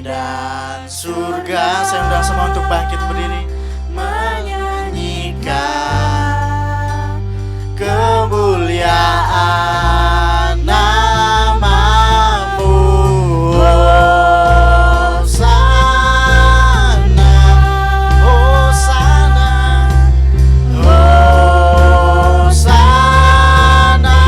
dan surga. Saya undang semua untuk bangkit berdiri, menyanyikan kemuliaan namamu. Hosana, Hosana, Hosana.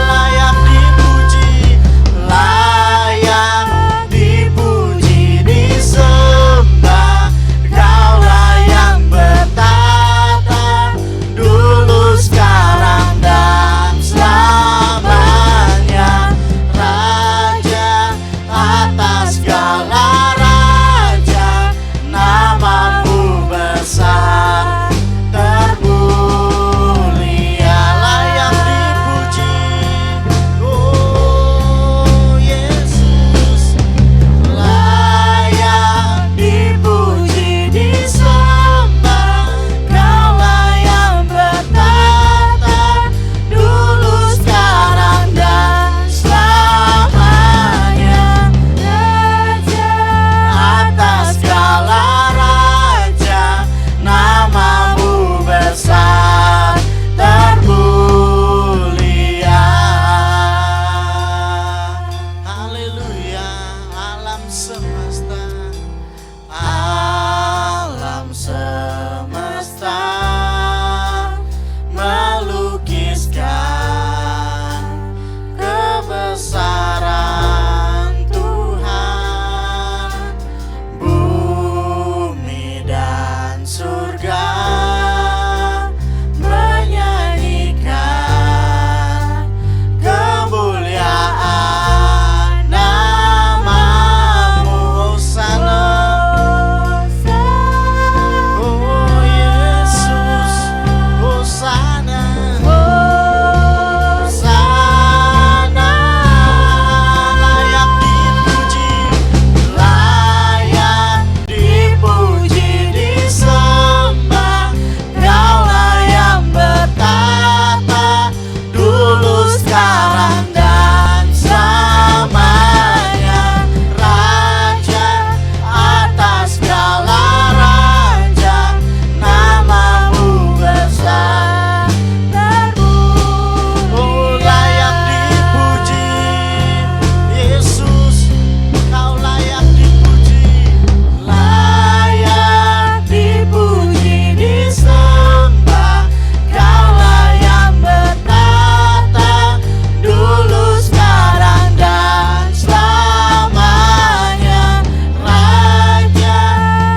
Layak dipuji, layak dipuji, disembah. Kaulah yang bertata dulu, sekarang, dan selamanya. Raja atas segala raja, namamu besar termulia. Layak dipuji, oh Yesus. Layak dipuji, disembah. Kaulah yang bertata dulu, sekarang, dan selamanya. Raja atas segala raja, namamu besar termulia. Haleluya. Alam semesta, alam semesta melukiskan kebesaran Tuhan. Bumi dan surga menyanyikan kemuliaan namamu. Hosana, oh Yesus. Hosana, Hosana. Layak dipuji, layak dipuji, disembah. Kaulah yang bertata dulu, sekarang, dan selamanya. Raja atas segala raja, namamu besar termulia. Oh, layak dipuji, Yesus. Kau layak dipuji, layak dipuji, disembah. Kaulah yang bertata dulu, sekarang, dan selamanya. Raja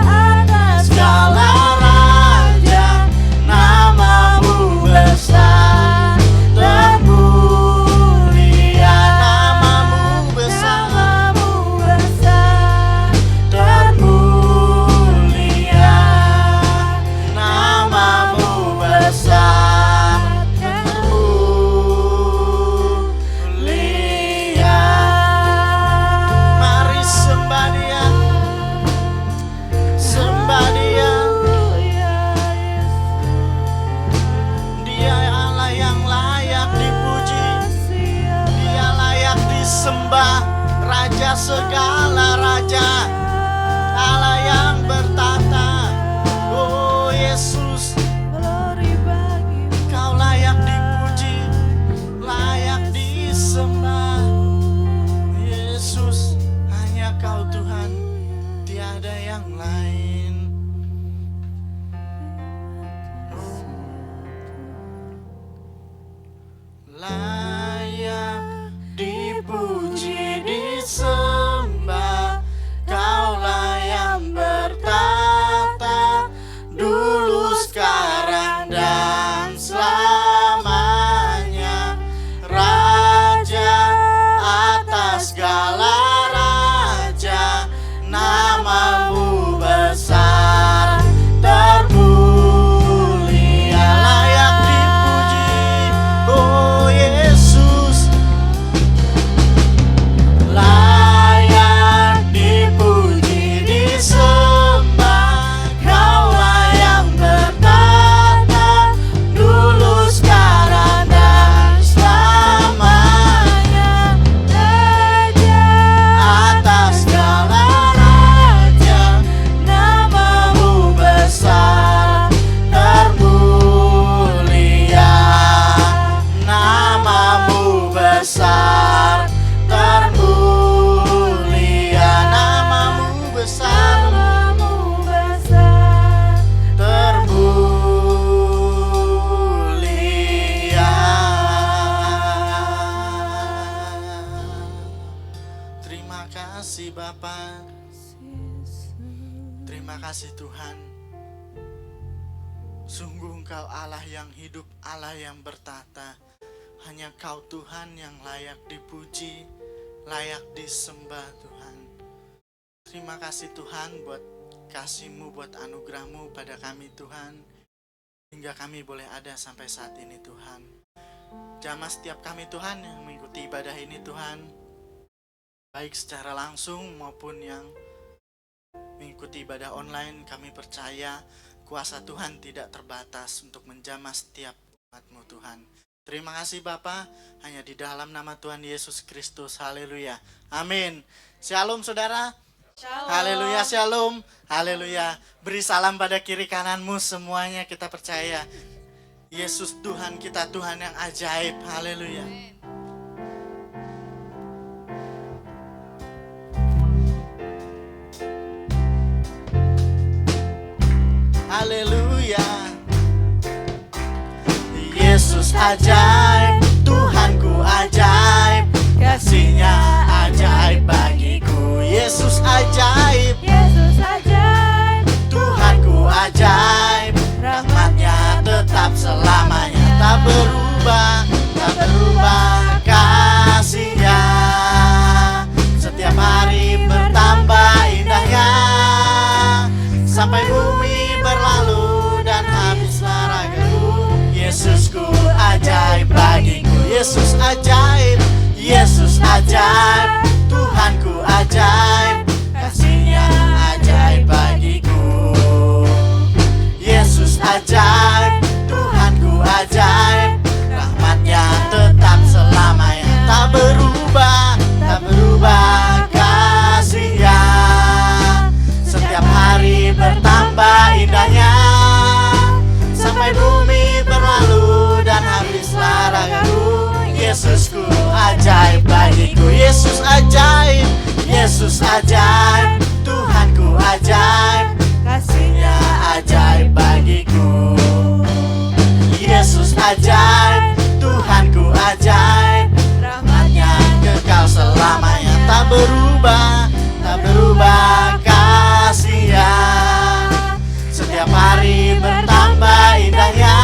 atas segala raja, namamu besar termulia. Namamu besar termulia. Namamu besar termulia. Mari sembah Dia, sembah Dia. Dia Allah yang layak dipuji, Dia layak disembah. Raja segala raja, Allah yang bertata. Oh Yesus, Kau layak dipuji, layak disembah. Yesus, hanya Kau Tuhan, tiada yang lain. Layak dipuji, disembah. Kaulah yang bertata dulu, sekarang, dan selamanya. Raja atas segala raja, namamu besar Terima kasih Bapa. Terima kasih Tuhan. Sungguh Engkau Allah yang hidup, Allah yang bertata. Hanya Kau Tuhan yang layak dipuji, layak disembah Tuhan. Terima kasih Tuhan buat kasih-Mu, buat anugerah-Mu pada kami Tuhan. Hingga kami boleh ada sampai saat ini Tuhan. Jamah setiap kami Tuhan yang mengikuti ibadah ini Tuhan, baik secara langsung maupun yang mengikuti ibadah online, kami percaya kuasa Tuhan tidak terbatas untuk menjamah setiap umat-Mu Tuhan. Terima kasih Bapa, hanya di dalam nama Tuhan Yesus Kristus. Haleluya. Amin. Shalom saudara. Shalom. Haleluya, shalom. Haleluya. Beri salam pada kiri kananmu semuanya, kita percaya Yesus Tuhan kita, Tuhan yang ajaib. Haleluya. Haleluya. Yesus ajaib, Tuhanku ajaib, kasih-Nya ajaib bagiku. Yesus ajaib, Yesus ajaib, Tuhanku ajaib, rahmat-Nya tetap selamanya, tak berubah, tak berubah kasih-Nya. Setiap hari bertambah indahnya, sampai bumi berlalu dan habislah ragaku. Yesusku ajaib bagiku. Yesus ajaib, Yesus ajaib, Tuhanku ajaib, kasih-Nya ajaib bagiku. Yesus ajaib, Tuhanku ajaib, rahmat-Nya tetap selamanya, tak berubah, tak berubah kasih-Nya. Setiap hari bertambah indahnya, sampai bumi berlalu dan habislah ragaku. Yesusku ajaib bagiku. Yesus ajaib, Yesus ajaib, Tuhanku ajaib, kasih-Nya ajaib bagiku. Yesus ajaib, Tuhanku ajaib, rahmat-Nya kekal selamanya, tak berubah, tak berubah kasih-Nya. Setiap hari bertambah indahnya,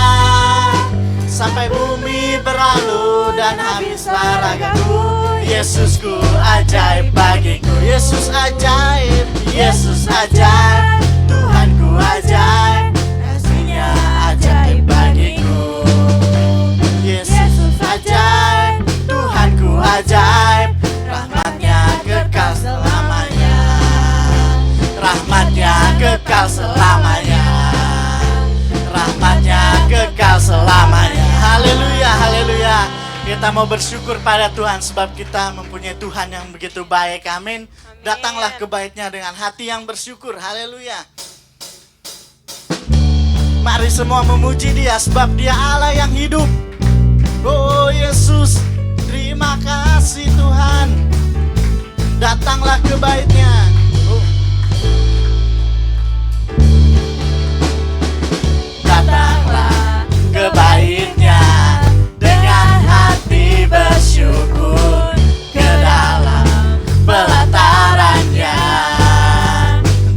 sampai bumi berlalu dan habislah ragaku. Yesusku ajaib bagiku. Yesus ajaib, Yesus ajaib, Tuhanku ajaib, kasih-Nya ajaib bagiku. Yesus ajaib, Tuhanku ajaib, rahmat-Nya kekal selamanya, rahmat-Nya kekal selamanya, rahmat-Nya kekal selamanya. Haleluya, haleluya. Kita mau bersyukur pada Tuhan sebab kita mempunyai Tuhan yang begitu baik. Amin. Datanglah ke bait-Nya dengan hati yang bersyukur. Haleluya. Mari semua memuji Dia sebab Dia Allah yang hidup. Oh Yesus, terima kasih Tuhan. Datanglah ke bait-Nya. Datanglah ke bait-Nya dengan hati bersyukur, ke dalam pelataran-Nya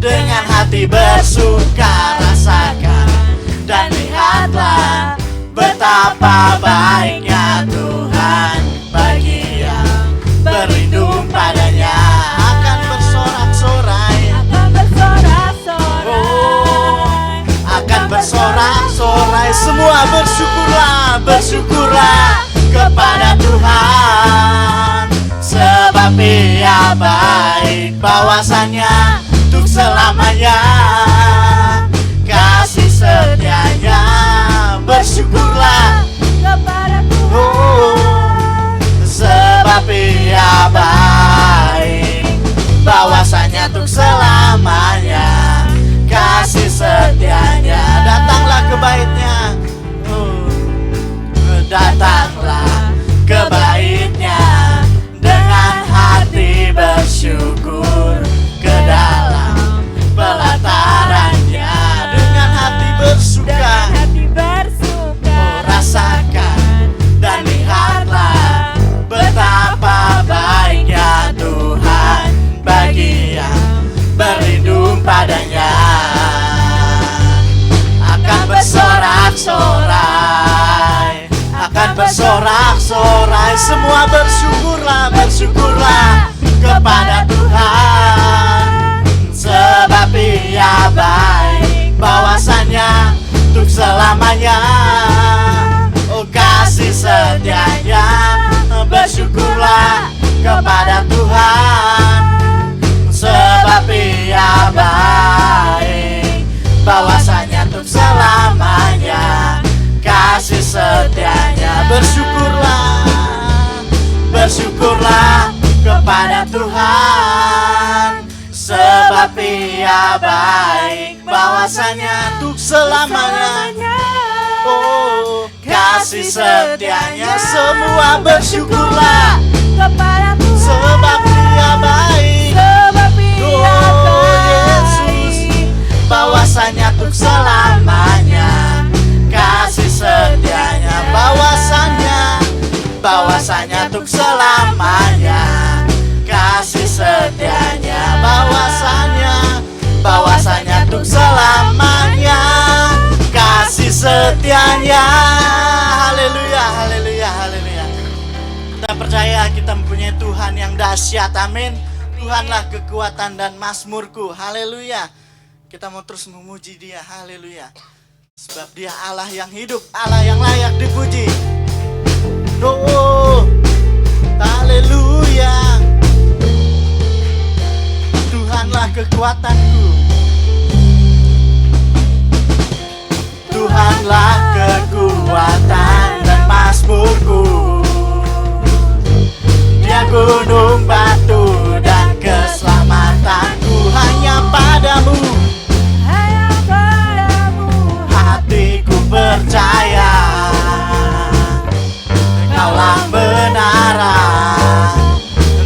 dengan hati bersuka rasakan, dan lihatlah betapa baiknya Tuhan bagi yang berlindung padanya. Akan bersorak-sorai, akan bersorak-sorai, oh, akan bersorak-sorai. Semua bersyukurlah, bersyukurlah kepada Tuhan, sebab Ia baik, bawasannya untuk selamanya, kasih setia-Nya. Bersyukurlah kepada Tuhan, oh, sebab Ia baik, bawasannya untuk selamanya, kasih setia-Nya. Datanglah ke bait-Nya, oh, datanglah ke bait-Nya dengan hati bersyukur, ke dalam pelataran-Nya dengan hati bersuka. dengan hati bersuka, Oh, rasakan dan lihatlah betapa baiknya semua bersyukurlah, bersyukurlah kepada Tuhan, sebab Ia baik, bahwasannya untuk selamanya. Oh kasih setianya, bersyukurlah kepada Tuhan, sebab Ia baik, bahwasanya untuk selamanya. Kasih setianya, bersyukurlah, bersyukurlah kepada Tuhan, sebab Ia baik, bahwasanya untuk selamanya. Oh, kasih setianya, semua bersyukurlah kepada Tuhan, sebab Ia baik, sebab Ia Yesus, bahwasanya untuk selamanya. Kasih setianya, bahwasanya untuk selamanya. Kasih setianya, bahwasanya untuk selamanya. Kasih setianya. Haleluya, haleluya, haleluya. Kita percaya kita mempunyai Tuhan yang dahsyat, amin. Tuhanlah kekuatan dan mazmurku, haleluya. Kita mau terus memuji Dia, haleluya. Sebab Dia Allah yang hidup, Allah yang layak dipuji. Oh, haleluya. Tuhanlah kekuatanku, Tuhanlah kekuatan dan mazmurku. Dia gunung batu dan keselamatanku, hanya padamu, hanya padamu. hatiku percaya. Kaulah menara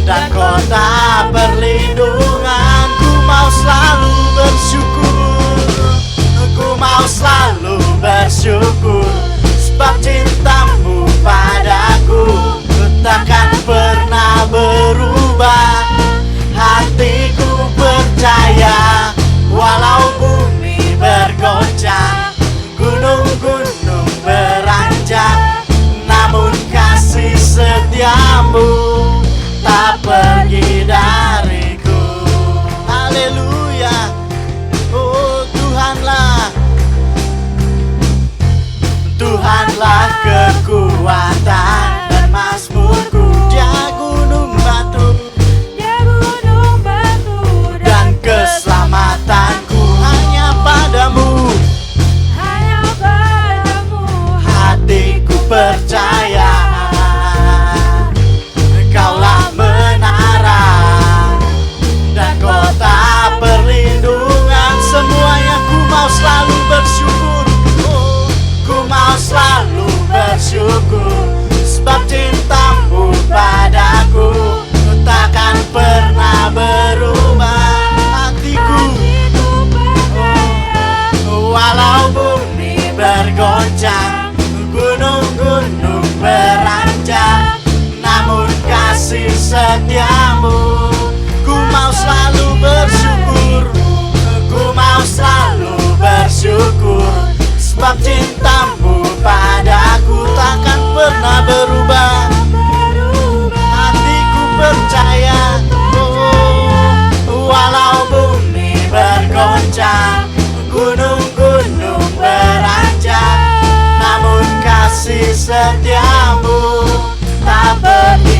dan kota perlindungan. Ku mau selalu bersyukur, ku mau selalu bersyukur, sebab cintamu padaku takkan pernah berubah. Hatiku percaya, walau bumi bergoncang, gunung-gunung beranjak, namun kasih setiamu tak pergi dariku. Haleluya. Oh Tuhanlah, Tuhanlah kekuatan dan mazmurku. Dia gunung batu Dia gunung batu dan keselamatanku, hanya padamu, hanya padamu. hatiku percaya. Kaulah menara dan kota perlindungan. Semuanya ku mau selalu bersyukur, oh, ku mau selalu bersyukur, sebab cintamu padaku takkan pernah berubah. Hatiku walau bumi bergoncang, gunung-gunung beranjak, namun kasih setiamu. Ku mau selalu bersyukur, ku mau selalu bersyukur, sebab cintamu padaku takkan pernah berubah. Hatiku percaya, oh, walau bumi bergoncang, gunung-gunung beranjak, namun kasih setiamu tak pergi.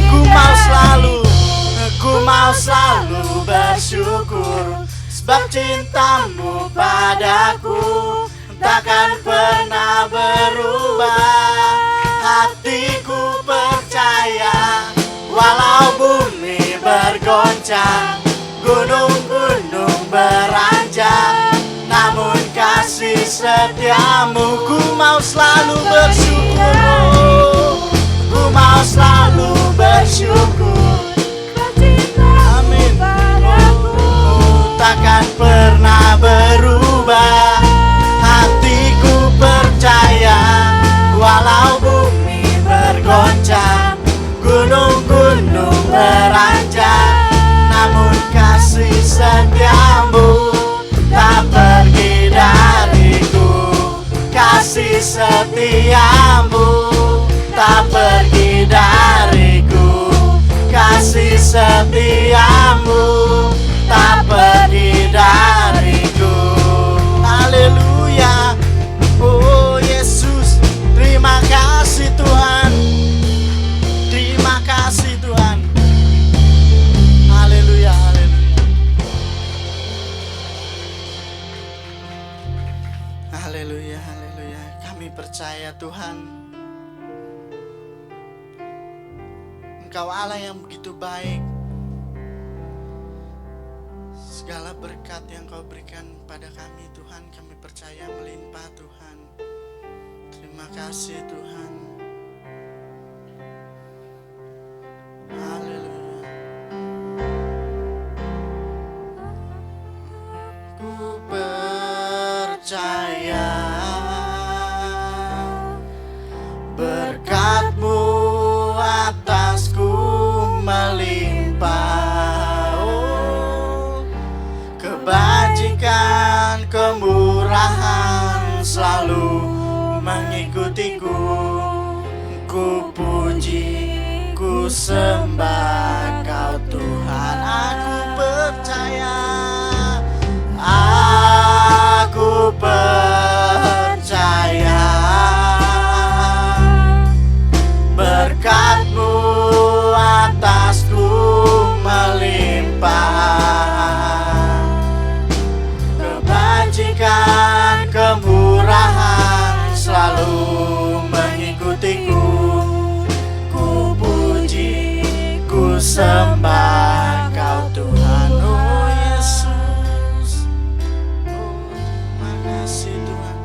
Ku mau selalu bersyukur, sebab cintamu padaku takkan pernah berubah. Hatiku percaya, walau bumi bergoncang, gunung-gunung beranjak, namun kasih setiamu. Ku mau selalu bersyukur, ku mau selalu bersyukur. Amin. Takkan pernah berubah. Hatiku percaya, walau bumi bergoncang, gunung-gunung beranjak, namun kasih setiamu tak pergi dariku. Kasih setiamu tak pergi dariku. setiamu tak pergi dariku. Haleluya. Oh Yesus, terima kasih Tuhan. Terima kasih Tuhan. Haleluya, haleluya. Haleluya, haleluya. Kami percaya Tuhan, Engkau Allah yang begitu baik. Segala berkat yang Kau berikan pada kami Tuhan, kami percaya melimpah Tuhan. Terima kasih Tuhan. Haleluya. Ku percaya berkat-Mu atasku melimpah. Oh, kebajikan, kemurahan selalu mengikutiku. Ku puji, ku sembah Kau Tuhan. Aku percaya, aku percaya berkat-Mu atasku melimpah. Kebajikan, kemurahan selalu mengikutiku. Ku puji, ku sembah Kau Tuhan. Oh Yesus, oh terima kasih Tuhan.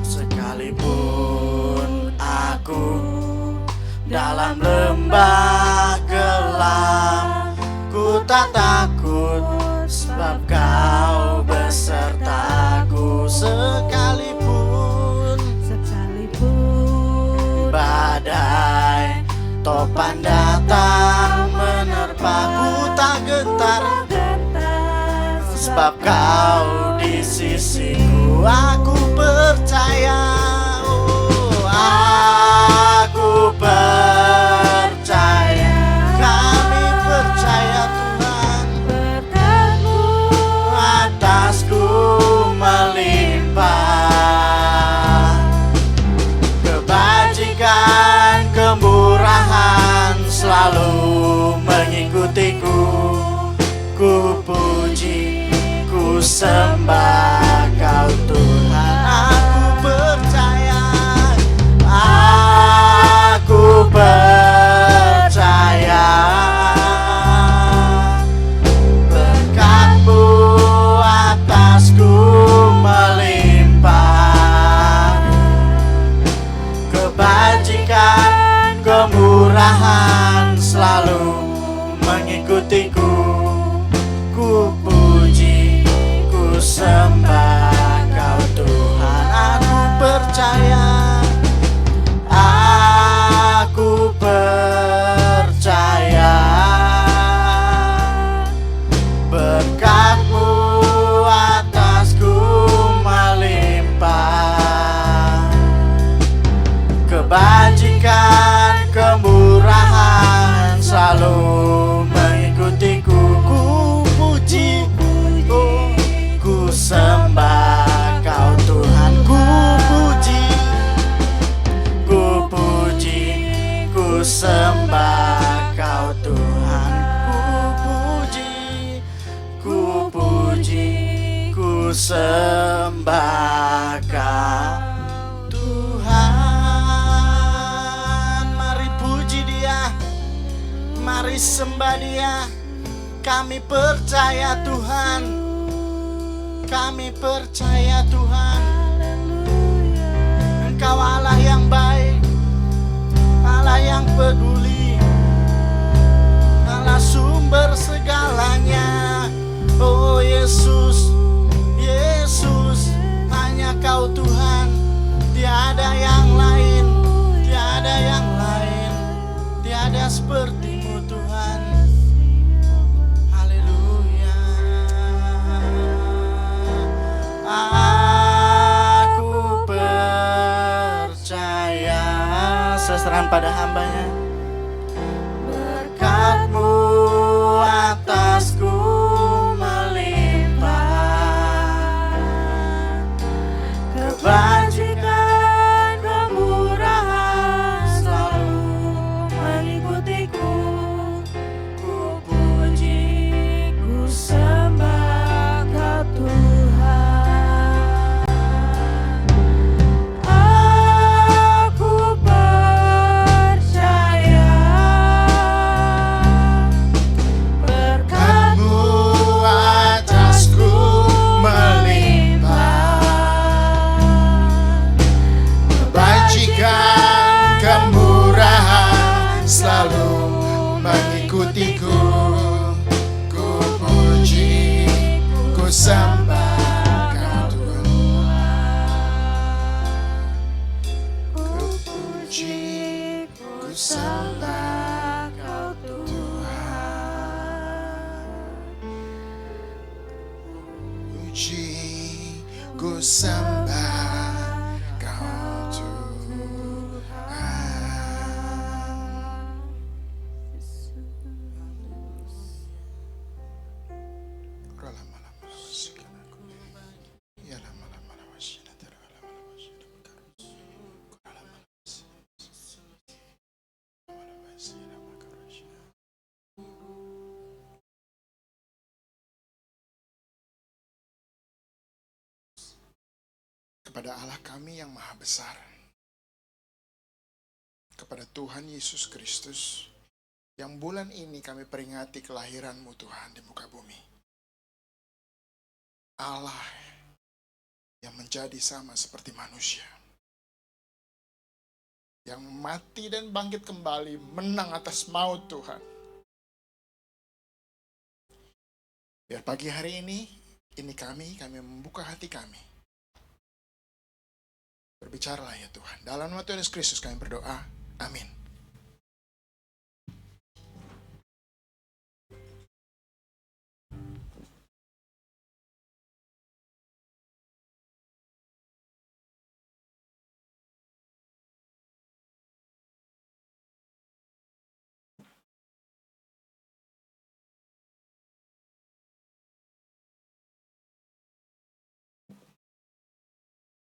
Sekalipun aku dalam lembah gelap, ku tak takut sebab Kau besertaku. Sekalipun badai topan datang menerpaku, tak gentar sebab Kau di sisiku. Aku percaya, oh aku percaya, kami percaya Tuhan, berkat-Mu atasku melimpah. Kebajikan, kemurahan selalu mengikutiku. Ku puji, ku sembah Kau Tuhan. Aku percaya, aku percaya berkat-Mu atasku melimpah. Kebajikan, kemurahan selalu mengikutiku. Ku puji, ku sembah Kau Tuhan. Aku percaya, aku percaya berkat-Mu atasku melimpah. Kebajikan, kemurahan selalu mengikutiku. Ku puji, oh, ku sembah Kau Tuhan. Ku puji, ku puji, ku sembah Kau Tuhan. Ku puji, ku puji, ku sembah Kau Tuhan. Mari puji Dia, mari sembah Dia. Kami percaya Tuhan, kami percaya Tuhan. Engkau Allah yang baik, Allah yang peduli, Allah sumber segalanya. Oh Yesus, Yesus, hanya Kau Tuhan, tiada yang lain, tiada yang lain, tiada seperti-Mu Tuhan. Haleluya. Aku percaya, serahkan pada hamba-Nya. Berkat-Mu Puji ku sembah Kau Tuhan. Kepada Allah kami yang maha besar, kepada Tuhan Yesus Kristus, yang bulan ini kami peringati kelahiran-Mu Tuhan di muka bumi. Allah yang menjadi sama seperti manusia, yang mati dan bangkit kembali, menang atas maut Tuhan. Biar pagi hari ini kami membuka hati kami. Berbicaralah ya Tuhan. Dalam nama Tuhan Yesus Kristus kami berdoa. Amin.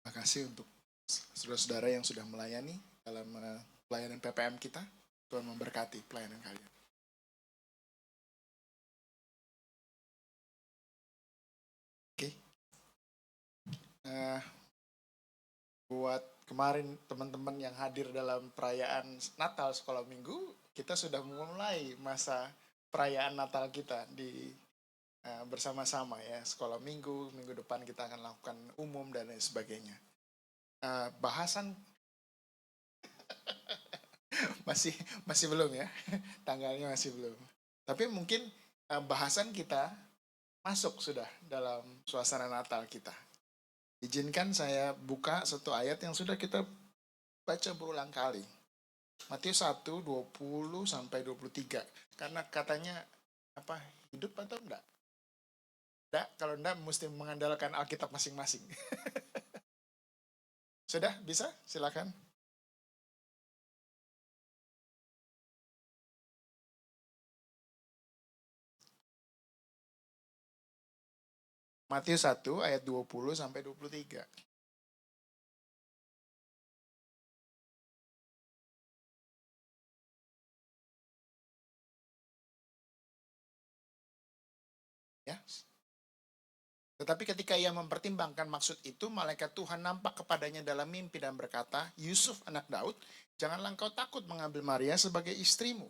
Terima kasih untuk saudara-saudara yang sudah melayani dalam pelayanan PPM kita. Tuhan memberkati pelayanan kalian. Oke. Buat kemarin teman-teman yang hadir dalam perayaan Natal sekolah minggu, kita sudah memulai masa perayaan Natal kita di bersama-sama ya. Sekolah minggu depan kita akan lakukan umum dan lain sebagainya. Bahasan masih belum ya, tanggalnya masih belum. Tapi mungkin bahasan kita masuk sudah dalam suasana Natal kita. Izinkan saya buka satu ayat yang sudah kita baca berulang kali. Matius 1, 20 sampai 23. Karena katanya hidup atau enggak? Enggak, kalau enggak mesti mengandalkan Alkitab masing-masing. Sudah bisa? Silakan. Matius 1 ayat 20 sampai 23. Ya. Tetapi ketika ia mempertimbangkan maksud itu, malaikat Tuhan nampak kepadanya dalam mimpi dan berkata, Yusuf anak Daud, janganlah engkau takut mengambil Maria sebagai istrimu.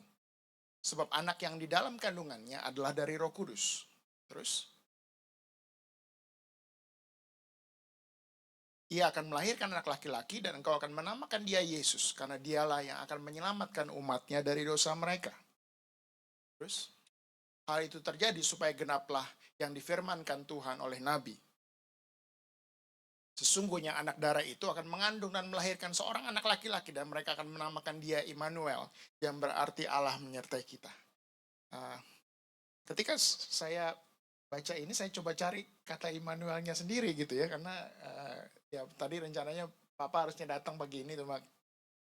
Sebab anak yang di dalam kandungannya adalah dari Roh Kudus. Terus, ia akan melahirkan anak laki-laki dan engkau akan menamakan dia Yesus, karena dialah yang akan menyelamatkan umatnya dari dosa mereka. Terus, hal itu terjadi supaya genaplah yang difirmankan Tuhan oleh Nabi. Sesungguhnya anak darah itu akan mengandung dan melahirkan seorang anak laki-laki dan mereka akan menamakan dia Immanuel, yang berarti Allah menyertai kita. Ketika saya baca ini, saya coba cari kata Immanuelnya sendiri gitu ya, karena ya tadi rencananya Papa harusnya datang pagi ini, cuma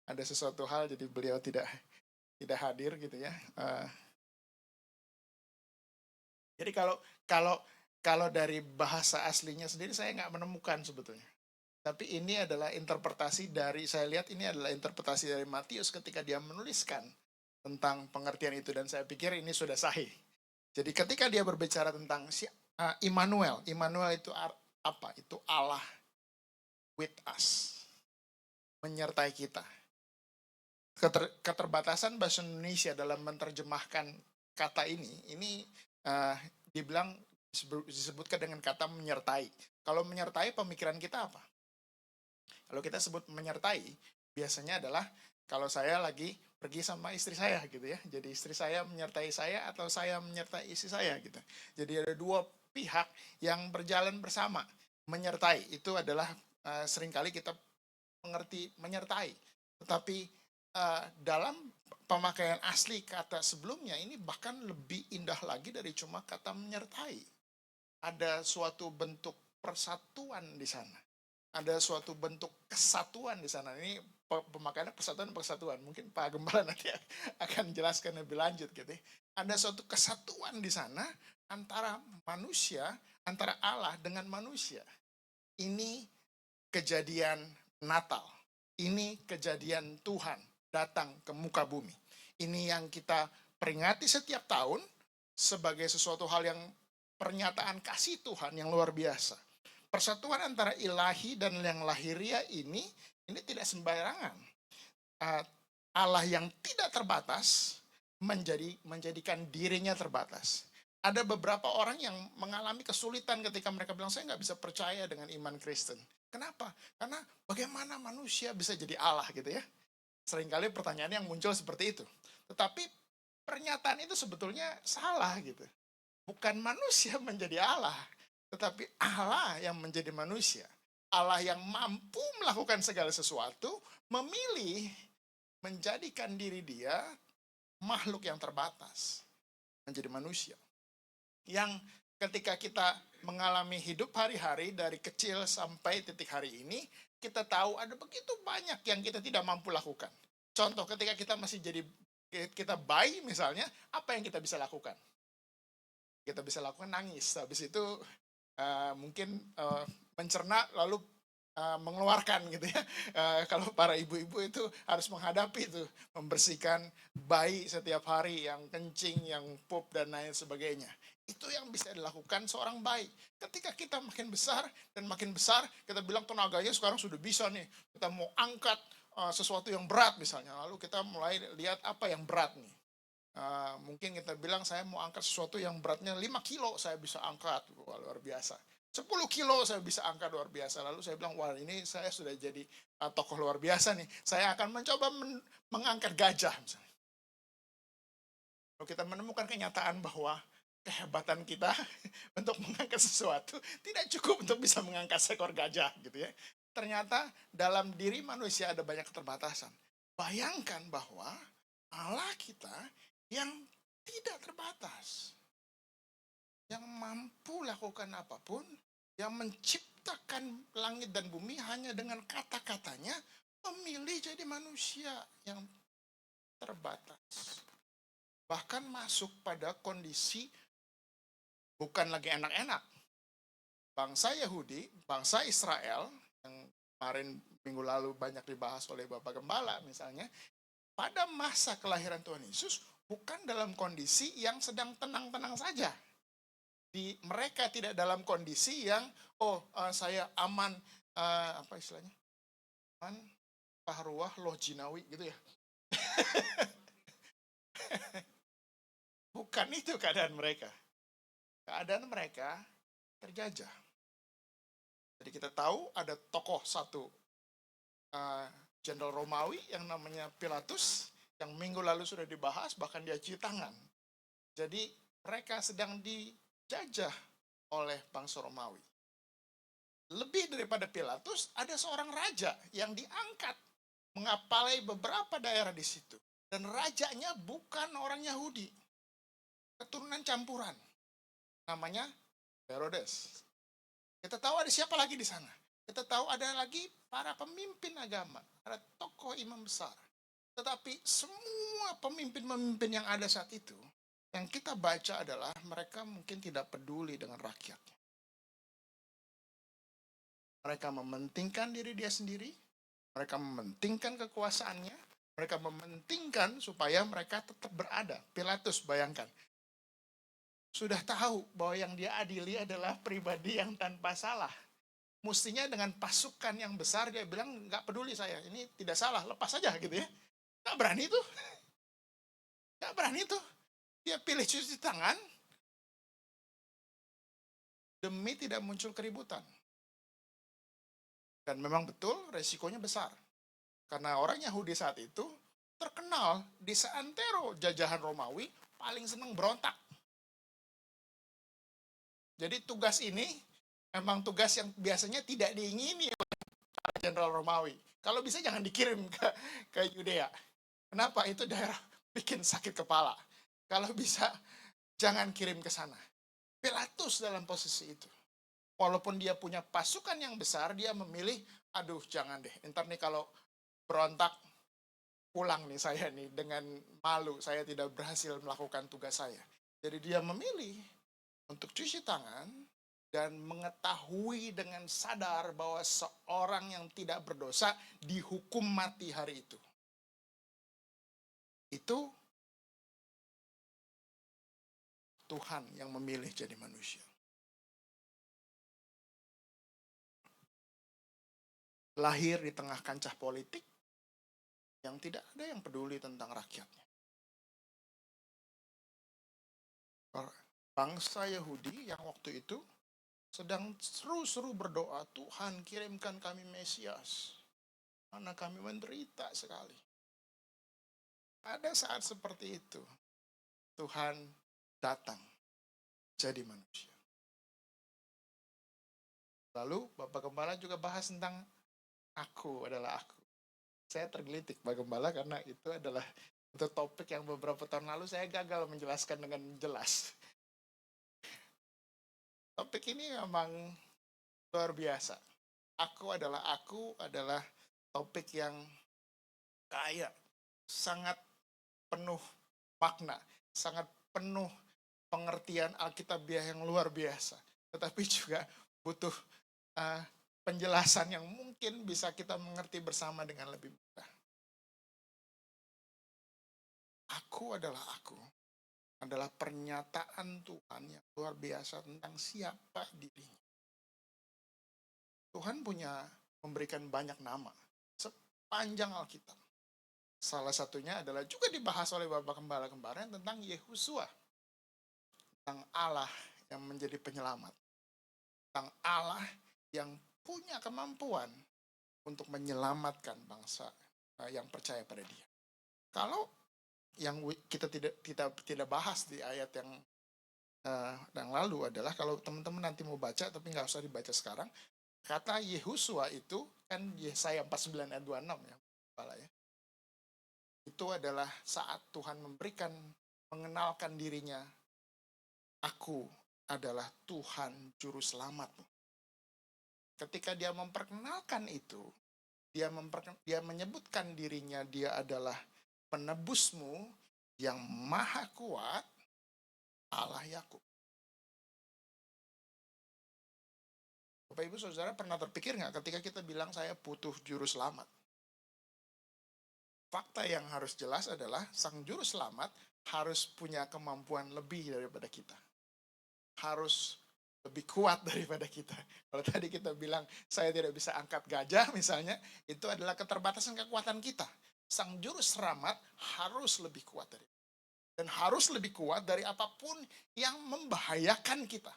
ada sesuatu hal jadi beliau tidak hadir gitu ya. Jadi kalau dari bahasa aslinya sendiri saya nggak menemukan sebetulnya. Tapi ini adalah interpretasi dari, saya lihat ini adalah interpretasi dari Matius ketika dia menuliskan tentang pengertian itu, dan saya pikir ini sudah sahih. Jadi ketika dia berbicara tentang Immanuel itu apa? Itu Allah with us, menyertai kita. Keterbatasan bahasa Indonesia dalam menerjemahkan kata ini dibilang disebutkan dengan kata menyertai. Kalau menyertai, pemikiran kita apa? Kalau kita sebut menyertai, biasanya adalah kalau saya lagi pergi sama istri saya gitu ya. Jadi istri saya menyertai saya atau saya menyertai istri saya gitu. Jadi ada dua pihak yang berjalan bersama. Menyertai itu adalah seringkali kita mengerti menyertai. Tetapi dalam pemakaian asli kata sebelumnya ini bahkan lebih indah lagi dari cuma kata menyertai. Ada suatu bentuk persatuan di sana. Ada suatu bentuk kesatuan di sana. Ini pemakaiannya persatuan. Mungkin Pak Gembala nanti akan jelaskan lebih lanjut gitu ya. Ada suatu kesatuan di sana antara manusia, antara Allah dengan manusia. Ini kejadian Natal. Ini kejadian Tuhan datang ke muka bumi. Ini yang kita peringati setiap tahun sebagai sesuatu hal yang pernyataan kasih Tuhan yang luar biasa. Persatuan antara ilahi dan yang lahiriah ini tidak sembarangan. Allah yang tidak terbatas menjadikan dirinya terbatas. Ada beberapa orang yang mengalami kesulitan ketika mereka bilang, saya nggak bisa percaya dengan iman Kristen. Kenapa? Karena bagaimana manusia bisa jadi Allah gitu ya. Seringkali pertanyaan yang muncul seperti itu. Tetapi pernyataan itu sebetulnya salah gitu. Bukan manusia menjadi Allah, tetapi Allah yang menjadi manusia. Allah yang mampu melakukan segala sesuatu, memilih menjadikan diri dia makhluk yang terbatas. Menjadi manusia. Yang ketika kita mengalami hidup hari-hari dari kecil sampai titik hari ini, kita tahu ada begitu banyak yang kita tidak mampu lakukan. Contoh ketika kita bayi misalnya, apa yang kita bisa lakukan? Kita bisa lakukan nangis, habis itu mungkin mencerna lalu mengeluarkan gitu ya. Kalau para ibu-ibu itu harus menghadapi itu, membersihkan bayi setiap hari yang kencing, yang pup dan lain sebagainya. Itu yang bisa dilakukan seorang bayi. Ketika kita makin besar dan makin besar, kita bilang tenaganya sekarang sudah bisa nih. Kita mau angkat sesuatu yang berat misalnya, lalu kita mulai lihat apa yang berat nih. Mungkin kita bilang saya mau angkat sesuatu yang beratnya 5 kilo saya bisa angkat, wah, luar biasa. 10 kilo saya bisa angkat, luar biasa. Lalu saya bilang, wah ini saya sudah jadi tokoh luar biasa nih. Saya akan mencoba mengangkat gajah misalnya. Lalu kita menemukan kenyataan bahwa kehebatan kita untuk mengangkat sesuatu tidak cukup untuk bisa mengangkat seekor gajah gitu ya. Ternyata dalam diri manusia ada banyak keterbatasan. Bayangkan bahwa Allah kita yang tidak terbatas, yang mampu lakukan apapun, yang menciptakan langit dan bumi hanya dengan kata-katanya, memilih jadi manusia yang terbatas. Bahkan masuk pada kondisi bukan lagi enak-enak. Bangsa Yahudi, bangsa Israel, yang kemarin minggu lalu banyak dibahas oleh Bapak Gembala misalnya, pada masa kelahiran Tuhan Yesus, bukan dalam kondisi yang sedang tenang-tenang saja. Mereka tidak dalam kondisi yang, saya aman, apa istilahnya? Aman, tahruah, loh jinawi gitu ya. Bukan itu keadaan mereka. Keadaan mereka terjajah. Jadi kita tahu ada tokoh satu, jenderal Romawi yang namanya Pilatus, yang minggu lalu sudah dibahas, bahkan dia cuci tangan. Jadi mereka sedang dijajah oleh bangsa Romawi. Lebih daripada Pilatus, ada seorang raja yang diangkat mengapalai beberapa daerah di situ. Dan rajanya bukan orang Yahudi. Keturunan campuran. Namanya Herodes. Kita tahu ada siapa lagi di sana. Kita tahu ada lagi para pemimpin agama, para tokoh imam besar. Tetapi semua pemimpin-pemimpin yang ada saat itu, yang kita baca adalah mereka mungkin tidak peduli dengan rakyatnya. Mereka mementingkan diri dia sendiri, mereka mementingkan kekuasaannya, mereka mementingkan supaya mereka tetap berada. Pilatus, bayangkan, sudah tahu bahwa yang dia adili adalah pribadi yang tanpa salah. Mestinya dengan pasukan yang besar dia bilang, nggak peduli saya, ini tidak salah, lepas saja gitu ya. Nggak berani itu. Nggak berani itu. Dia pilih cuci tangan demi tidak muncul keributan. Dan memang betul resikonya besar. Karena orang Yahudi saat itu terkenal di seantero jajahan Romawi paling senang berontak. Jadi tugas ini memang tugas yang biasanya tidak diingini oleh para jenderal Romawi. Kalau bisa jangan dikirim ke Yudea. Kenapa? Itu daerah bikin sakit kepala. Kalau bisa jangan kirim ke sana. Pilatus dalam posisi itu. Walaupun dia punya pasukan yang besar, dia memilih, aduh jangan deh, ntar nih kalau berontak, pulang nih saya nih dengan malu, saya tidak berhasil melakukan tugas saya. Jadi dia memilih untuk cuci tangan dan mengetahui dengan sadar bahwa seorang yang tidak berdosa dihukum mati hari itu. Itu Tuhan yang memilih jadi manusia. Lahir di tengah kancah politik yang tidak ada yang peduli tentang rakyatnya. Bangsa Yahudi yang waktu itu sedang seru-seru berdoa, Tuhan kirimkan kami Mesias, karena kami menderita sekali. Ada saat seperti itu, Tuhan datang jadi manusia. Lalu Bapak Gembala juga bahas tentang aku adalah aku. Saya tergelitik Pak Gembala karena itu topik yang beberapa tahun lalu saya gagal menjelaskan dengan jelas. Topik ini memang luar biasa. Aku adalah topik yang kaya, sangat penuh makna, sangat penuh pengertian Alkitabiah yang luar biasa. Tetapi juga butuh penjelasan yang mungkin bisa kita mengerti bersama dengan lebih mudah. Aku adalah pernyataan Tuhan yang luar biasa tentang siapa dirinya. Tuhan memberikan banyak nama sepanjang Alkitab. Salah satunya adalah juga dibahas oleh Bapak Gembala kemarin tentang Yehosua. Tentang Allah yang menjadi penyelamat. Tentang Allah yang punya kemampuan untuk menyelamatkan bangsa yang percaya pada Dia. Kalau yang kita tidak bahas di ayat yang lalu adalah kalau teman-teman nanti mau baca tapi nggak usah dibaca sekarang, kata Yehosua itu kan Yesaya 49 ayat 26 ya, ya. Itu adalah saat Tuhan mengenalkan dirinya, aku adalah Tuhan Juru Selamatmu. Ketika dia memperkenalkan itu, dia menyebutkan dirinya, dia adalah penebusmu yang maha kuat, Allah Yakub. Bapak Ibu Saudara pernah terpikir nggak ketika kita bilang saya butuh juru selamat? Fakta yang harus jelas adalah sang juru selamat harus punya kemampuan lebih daripada kita. Harus lebih kuat daripada kita. Kalau tadi kita bilang saya tidak bisa angkat gajah misalnya, itu adalah keterbatasan kekuatan kita. Sang juru selamat harus lebih kuat dari kita. Dan harus lebih kuat dari apapun yang membahayakan kita.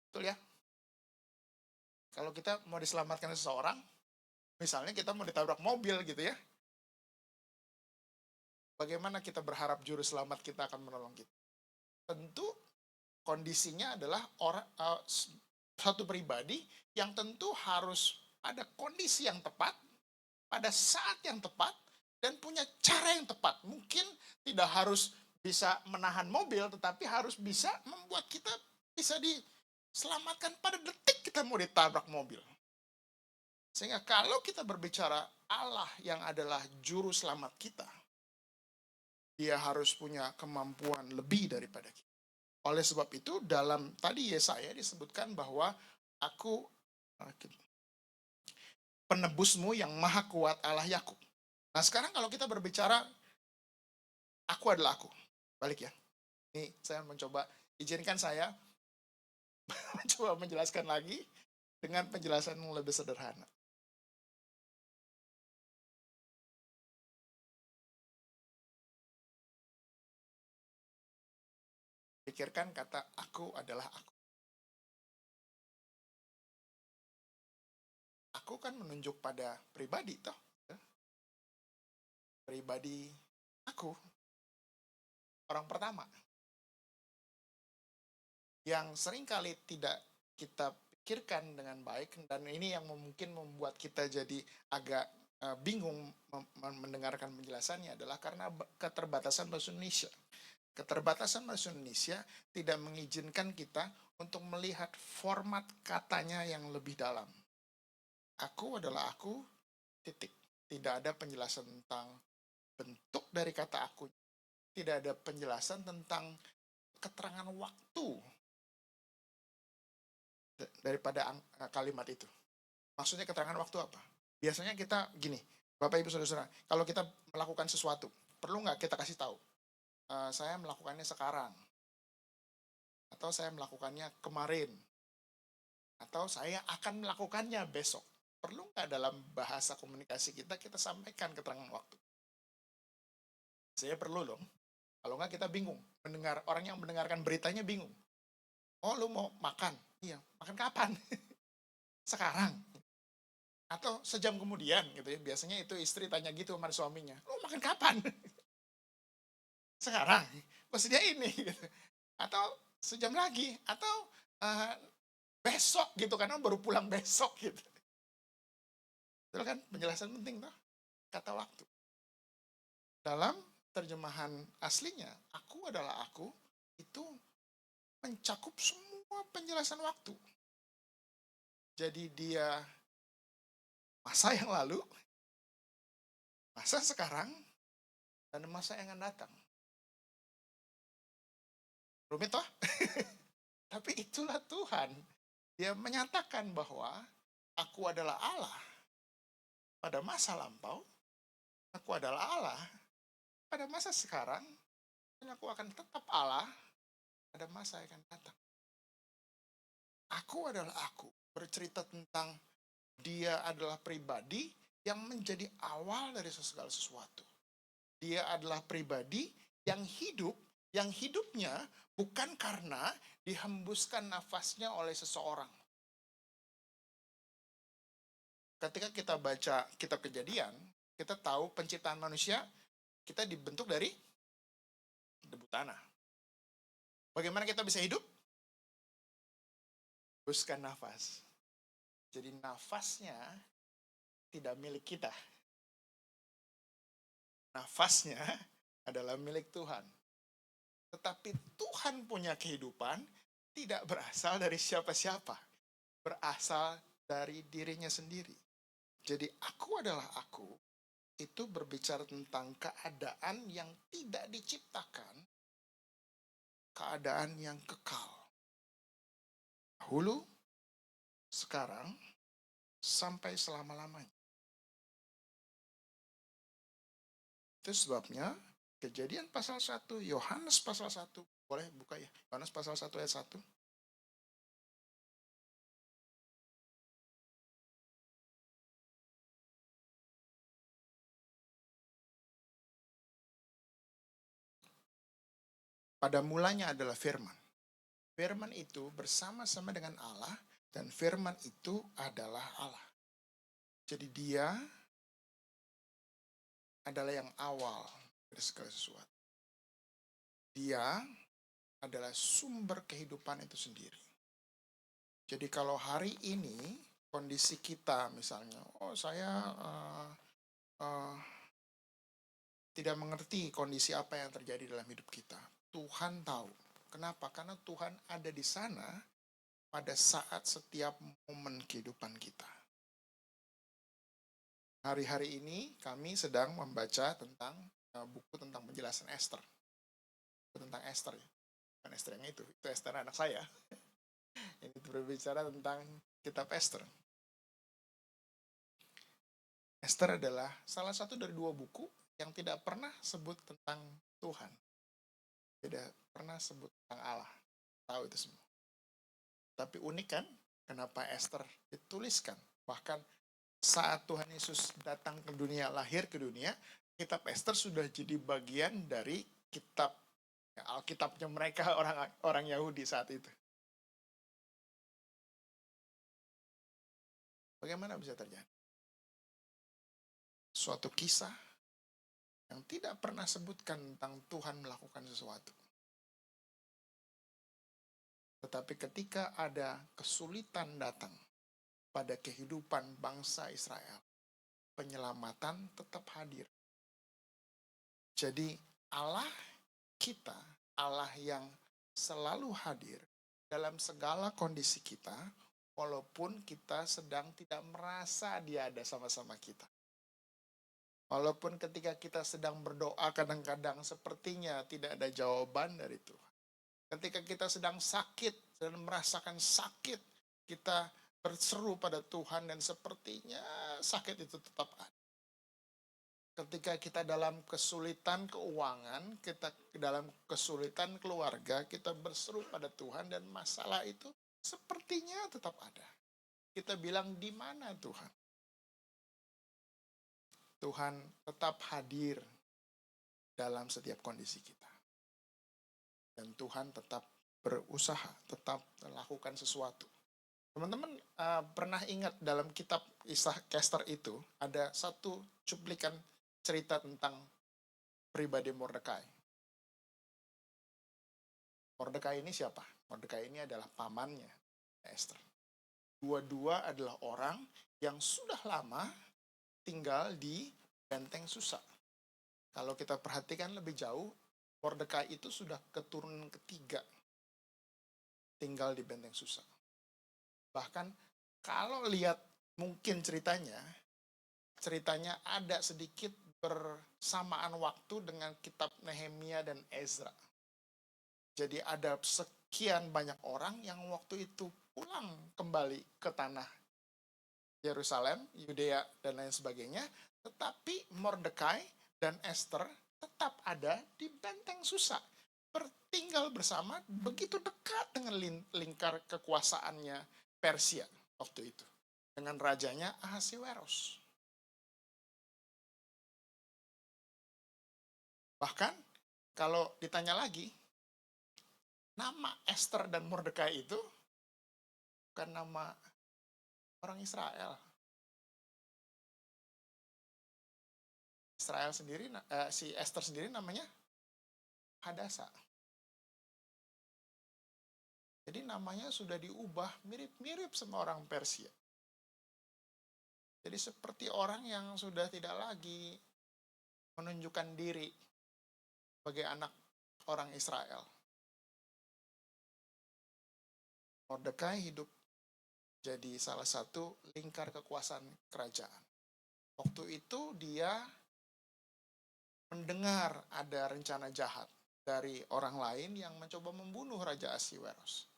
Betul ya? Kalau kita mau diselamatkan seseorang, misalnya kita mau ditabrak mobil gitu ya, bagaimana kita berharap juru selamat kita akan menolong kita? Tentu kondisinya adalah satu pribadi yang tentu harus ada kondisi yang tepat, pada saat yang tepat, dan punya cara yang tepat. Mungkin tidak harus bisa menahan mobil, tetapi harus bisa membuat kita bisa diselamatkan pada detik kita mau ditabrak mobil. Sehingga kalau kita berbicara Allah yang adalah juru selamat kita, dia harus punya kemampuan lebih daripada kita. Oleh sebab itu dalam tadi Yesaya disebutkan bahwa aku penebusmu yang maha kuat Allah Yakub. Nah sekarang kalau kita berbicara aku adalah aku. Balik ya. Ini saya mencoba, izinkan saya mencoba menjelaskan lagi dengan penjelasan yang lebih sederhana. Pikirkan kata aku adalah aku. Aku kan menunjuk pada pribadi toh. Pribadi aku. Orang pertama. Yang seringkali tidak kita pikirkan dengan baik, dan ini yang mungkin membuat kita jadi agak bingung mendengarkan penjelasannya adalah karena keterbatasan bahasa Indonesia. Keterbatasan bahasa Indonesia tidak mengizinkan kita untuk melihat format katanya yang lebih dalam. Aku adalah aku, titik. Tidak ada penjelasan tentang bentuk dari kata aku. Tidak ada penjelasan tentang keterangan waktu daripada kalimat itu. Maksudnya keterangan waktu apa? Biasanya kita gini, Bapak Ibu Saudara-saudara, kalau kita melakukan sesuatu, perlu nggak kita kasih tahu? Saya melakukannya sekarang, atau saya melakukannya kemarin, atau saya akan melakukannya besok. Perlu nggak dalam bahasa komunikasi kita sampaikan keterangan waktu? Saya perlu dong. Kalau nggak kita bingung. Orang yang mendengarkan beritanya bingung. Oh, lu mau makan? Iya, makan kapan? Sekarang. Atau sejam kemudian gitu ya. Biasanya itu istri tanya gitu sama suaminya. Lu makan kapan? Sekarang. Pasti dia ini. Gitu. Atau sejam lagi. Atau besok gitu. Karena baru pulang besok gitu. Itu kan penjelasan penting tuh. Kata waktu. Dalam terjemahan aslinya, aku adalah aku, itu mencakup semua penjelasan waktu. Jadi dia masa yang lalu, masa sekarang, dan masa yang akan datang. Rumit toh? Tapi itulah Tuhan. Dia menyatakan bahwa aku adalah Allah pada masa lampau, aku adalah Allah pada masa sekarang, dan aku akan tetap Allah pada masa yang akan datang. Aku adalah aku, bercerita tentang dia adalah pribadi yang menjadi awal dari segala sesuatu. Dia adalah pribadi yang hidupnya bukan karena dihembuskan nafasnya oleh seseorang. Ketika kita baca kitab Kejadian, kita tahu penciptaan manusia, kita dibentuk dari debu tanah. Bagaimana kita bisa hidup? Hembuskan nafas. Jadi nafasnya tidak milik kita. Nafasnya adalah milik Tuhan. Tetapi Tuhan punya kehidupan tidak berasal dari siapa-siapa. Berasal dari dirinya sendiri. Jadi aku adalah aku, itu berbicara tentang keadaan yang tidak diciptakan, keadaan yang kekal. Dahulu, sekarang, sampai selama-lamanya. Itu sebabnya Kejadian pasal 1, Yohanes pasal 1, boleh buka ya, Yohanes pasal 1 ayat 1. Pada mulanya adalah firman. Firman itu bersama-sama dengan Allah, dan firman itu adalah Allah. Jadi dia adalah yang awal dari segala sesuatu. Dia adalah sumber kehidupan itu sendiri. Jadi kalau hari ini kondisi kita misalnya, saya tidak mengerti kondisi apa yang terjadi dalam hidup kita. Tuhan tahu. Kenapa? Karena Tuhan ada di sana pada saat setiap momen kehidupan kita. Hari-hari ini kami sedang membaca tentang buku tentang penjelasan Esther. Tentang Esther ya. Bukan Esther yang itu Esther anak saya. Ini berbicara tentang kitab Esther. Esther adalah salah satu dari 2 buku yang tidak pernah sebut tentang Tuhan. Tidak pernah sebut tentang Allah. Tahu itu semua. Tapi unik kan, kenapa Esther dituliskan? Bahkan saat Tuhan Yesus datang ke dunia, lahir ke dunia, kitab Esther sudah jadi bagian dari kitab Alkitabnya mereka orang Yahudi saat itu. Bagaimana bisa terjadi? Suatu kisah yang tidak pernah sebutkan tentang Tuhan melakukan sesuatu. Tetapi ketika ada kesulitan datang pada kehidupan bangsa Israel, penyelamatan tetap hadir. Jadi Allah kita Allah yang selalu hadir dalam segala kondisi kita, walaupun kita sedang tidak merasa Dia ada sama-sama kita. Walaupun ketika kita sedang berdoa kadang-kadang sepertinya tidak ada jawaban dari Tuhan. Ketika kita sedang sakit dan merasakan sakit, kita berseru pada Tuhan dan sepertinya sakit itu tetap ada. Ketika kita dalam kesulitan keuangan, kita dalam kesulitan keluarga, kita berseru pada Tuhan dan masalah itu sepertinya tetap ada. Kita bilang, di mana Tuhan? Tuhan tetap hadir dalam setiap kondisi kita. Dan Tuhan tetap berusaha, tetap melakukan sesuatu. Teman-teman pernah ingat dalam kitab Kisah Ester itu ada satu cuplikan cerita tentang pribadi Mordekai. Mordekai ini siapa? Mordekai ini adalah pamannya Ester. Dua-dua adalah orang yang sudah lama tinggal di benteng Susa. Kalau kita perhatikan lebih jauh, Mordekai itu sudah keturunan ketiga tinggal di benteng Susa. Bahkan kalau lihat mungkin ceritanya ada sedikit bersamaan waktu dengan kitab Nehemia dan Ezra. Jadi ada sekian banyak orang yang waktu itu pulang kembali ke tanah Yerusalem, Yudea, dan lain sebagainya. Tetapi Mordekai dan Esther tetap ada di benteng Susa. Bertinggal bersama begitu dekat dengan lingkar kekuasaannya Persia waktu itu. Dengan rajanya Ahasiweros. Bahkan kalau ditanya lagi, nama Esther dan Mordekai itu bukan nama orang Israel. Israel sendiri, si Esther sendiri namanya Hadasa. Jadi namanya sudah diubah mirip-mirip sama orang Persia. Jadi seperti orang yang sudah tidak lagi menunjukkan diri sebagai anak orang Israel. Mordekai hidup jadi salah satu lingkar kekuasaan kerajaan. Waktu itu dia mendengar ada rencana jahat dari orang lain yang mencoba membunuh Raja Ahasiweros.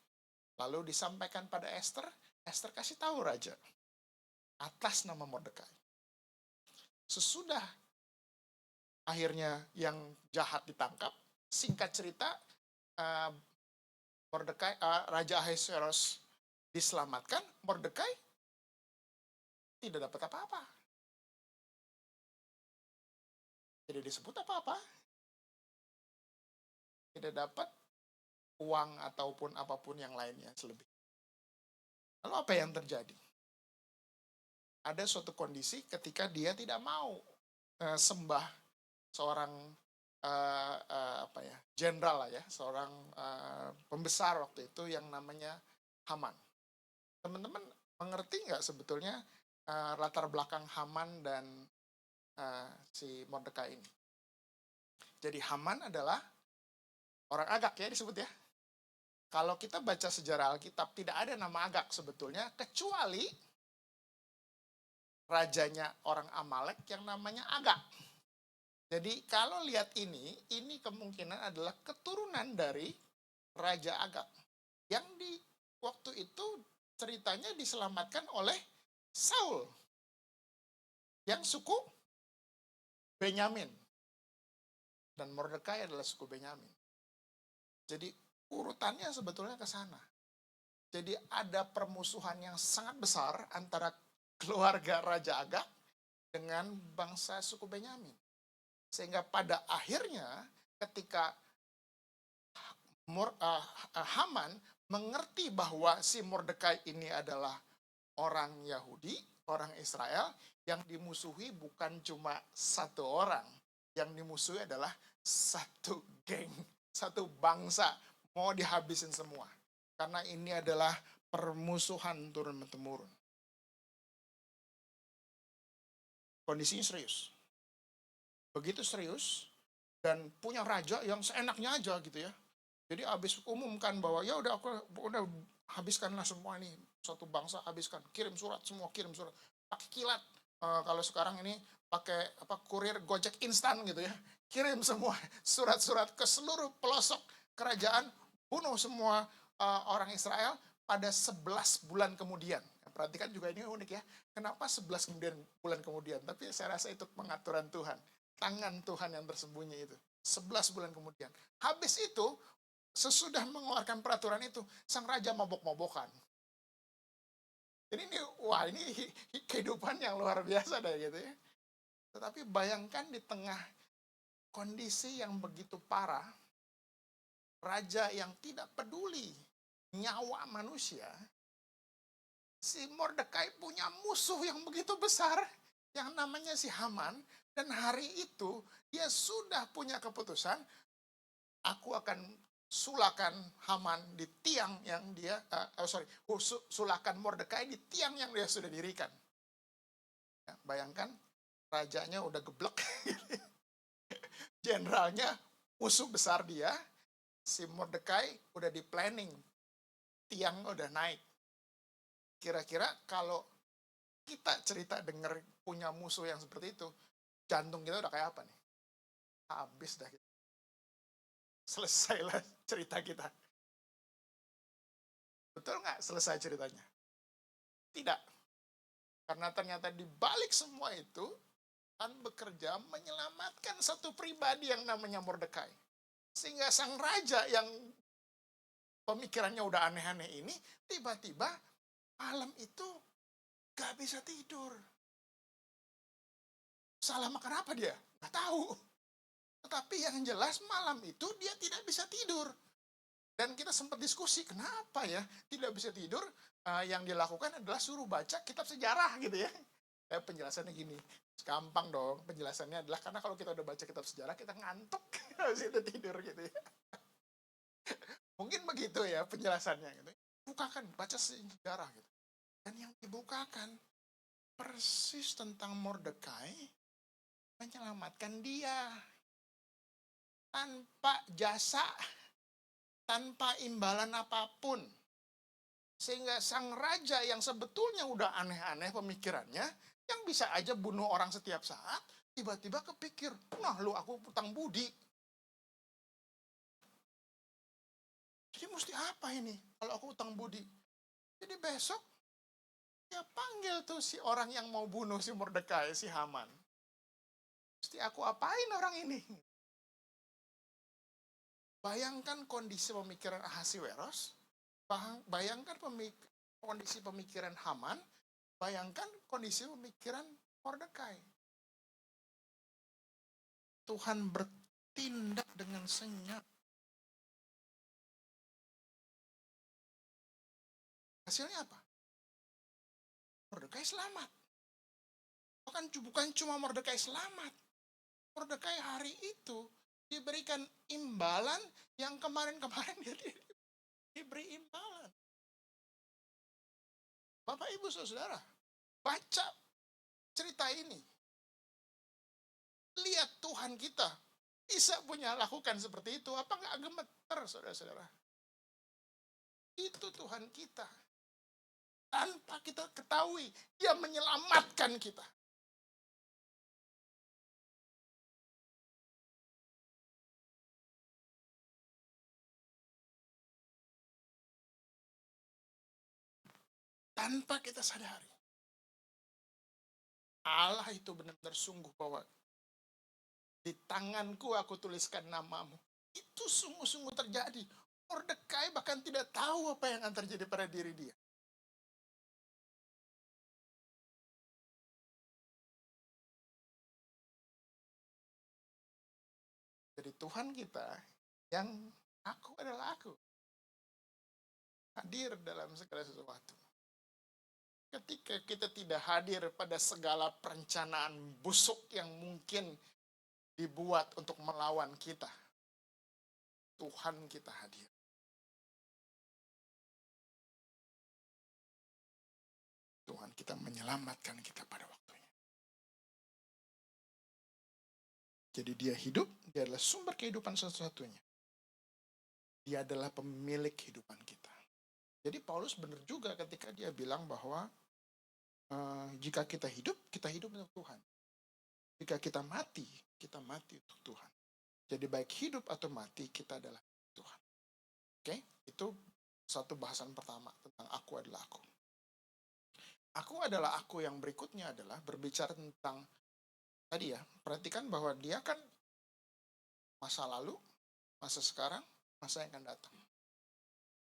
Lalu disampaikan pada Esther, Esther kasih tahu raja atas nama Mordekai. Sesudah akhirnya yang jahat ditangkap, singkat cerita Raja Ahasiweros diselamatkan, Mordekai tidak dapat apa-apa. Tidak disebut apa-apa. Tidak dapat uang ataupun apapun yang lainnya selebih. Lalu apa yang terjadi? Ada suatu kondisi ketika dia tidak mau sembah seorang jenderal lah ya, seorang pembesar waktu itu yang namanya Haman. Teman-teman mengerti nggak sebetulnya latar belakang Haman dan si Mordekai ini? Jadi Haman adalah orang Agag ya disebut ya. Kalau kita baca sejarah Alkitab tidak ada nama Agag sebetulnya kecuali rajanya orang Amalek yang namanya Agag. Jadi kalau lihat ini kemungkinan adalah keturunan dari Raja Agag. Yang di waktu itu ceritanya diselamatkan oleh Saul. Yang suku Benyamin. Dan Mordekai adalah suku Benyamin. Jadi urutannya sebetulnya ke sana. Jadi ada permusuhan yang sangat besar antara keluarga Raja Agag dengan bangsa suku Benyamin. Sehingga pada akhirnya ketika Haman mengerti bahwa si Mordekai ini adalah orang Yahudi, orang Israel, yang dimusuhi bukan cuma satu orang. Yang dimusuhi adalah satu geng, satu bangsa. Mau dihabisin semua. Karena ini adalah permusuhan turun-temurun. Kondisinya serius. Begitu serius dan punya raja yang seenaknya aja gitu ya. Jadi habis umumkan bahwa ya udah aku udah habiskanlah semua ini, satu bangsa habiskan, kirim surat semua, kirim surat pakai kilat. Kalau sekarang ini pakai apa, kurir Gojek instan gitu ya, kirim semua surat-surat ke seluruh pelosok kerajaan, bunuh semua orang Israel pada 11 bulan kemudian. Perhatikan juga ini unik ya, kenapa 11 bulan kemudian, tapi saya rasa itu pengaturan Tuhan, tangan Tuhan yang tersembunyi itu. 11 bulan kemudian. Habis itu, sesudah mengeluarkan peraturan itu, sang raja mabok-mabokan. Jadi ini, wah ini kehidupan yang luar biasa deh gitu ya. Tetapi bayangkan di tengah kondisi yang begitu parah, raja yang tidak peduli nyawa manusia, si Mordekai punya musuh yang begitu besar, yang namanya si Haman, dan hari itu dia sudah punya keputusan, aku akan sulakan Haman di tiang yang dia, sulakan Mordekai di tiang yang dia sudah dirikan. Ya, bayangkan, rajanya udah geblek, jenderalnya musuh besar dia, si Mordekai udah di planning, tiang udah naik. Kira-kira kalau kita cerita dengar punya musuh yang seperti itu, jantung kita udah kayak apa nih? Habis dah. Selesailah cerita kita. Betul nggak selesai ceritanya? Tidak. Karena ternyata di balik semua itu, Tuhan bekerja menyelamatkan satu pribadi yang namanya Mordekai. Sehingga sang raja yang pemikirannya udah aneh-aneh ini, tiba-tiba malam itu gak bisa tidur. Salah makan apa dia? Gak tahu. Tetapi yang jelas malam itu dia tidak bisa tidur. Dan kita sempat diskusi, kenapa ya tidak bisa tidur? Yang dilakukan adalah suruh baca kitab sejarah gitu ya. Penjelasannya gini, gampang dong. Penjelasannya adalah karena kalau kita udah baca kitab sejarah, kita ngantuk. Habis itu tidur gitu ya. Mungkin begitu ya penjelasannya gitu. Bukakan, baca sejarah gitu. Dan yang dibukakan persis tentang Mordekai menyelamatkan dia tanpa jasa, tanpa imbalan apapun. Sehingga sang raja yang sebetulnya udah aneh-aneh pemikirannya, yang bisa aja bunuh orang setiap saat, tiba-tiba kepikir, nah lu aku utang budi. Jadi mesti apa ini kalau aku utang budi? Jadi besok dia panggil tuh si orang yang mau bunuh si Mordekai, si Haman. Mesti aku apain orang ini? Bayangkan kondisi pemikiran Ahasiweros, bayangkan kondisi pemikiran Haman, bayangkan kondisi pemikiran Mordekai. Tuhan bertindak dengan senyap. Hasilnya apa? Mordekai selamat. Bukan cuma Mordekai selamat. Mordekai hari itu diberikan imbalan yang kemarin-kemarin dia diberi imbalan. Bapak, Ibu, Saudara, baca cerita ini. Lihat Tuhan kita bisa punya lakukan seperti itu. Apa nggak gemeter, saudara-saudara? Itu Tuhan kita. Tanpa kita ketahui, dia menyelamatkan kita. Tanpa kita sadari. Allah itu benar-benar sungguh bahwa di tanganku aku tuliskan namamu. Itu sungguh-sungguh terjadi. Mordekai bahkan tidak tahu apa yang akan terjadi pada diri dia. Jadi Tuhan kita yang aku adalah aku. Hadir dalam segala sesuatu. Ketika kita tidak hadir pada segala perencanaan busuk yang mungkin dibuat untuk melawan kita, Tuhan kita hadir. Tuhan kita menyelamatkan kita pada waktunya. Jadi dia hidup, dia adalah sumber kehidupan satu-satunya. Dia adalah pemilik kehidupan kita. Jadi Paulus benar juga ketika dia bilang bahwa jika kita hidup untuk Tuhan. Jika kita mati untuk Tuhan. Jadi baik hidup atau mati, kita adalah Tuhan. Oke, itu satu bahasan pertama tentang aku adalah aku. Aku adalah aku yang berikutnya adalah berbicara tentang tadi ya, perhatikan bahwa dia kan masa lalu, masa sekarang, masa yang akan datang.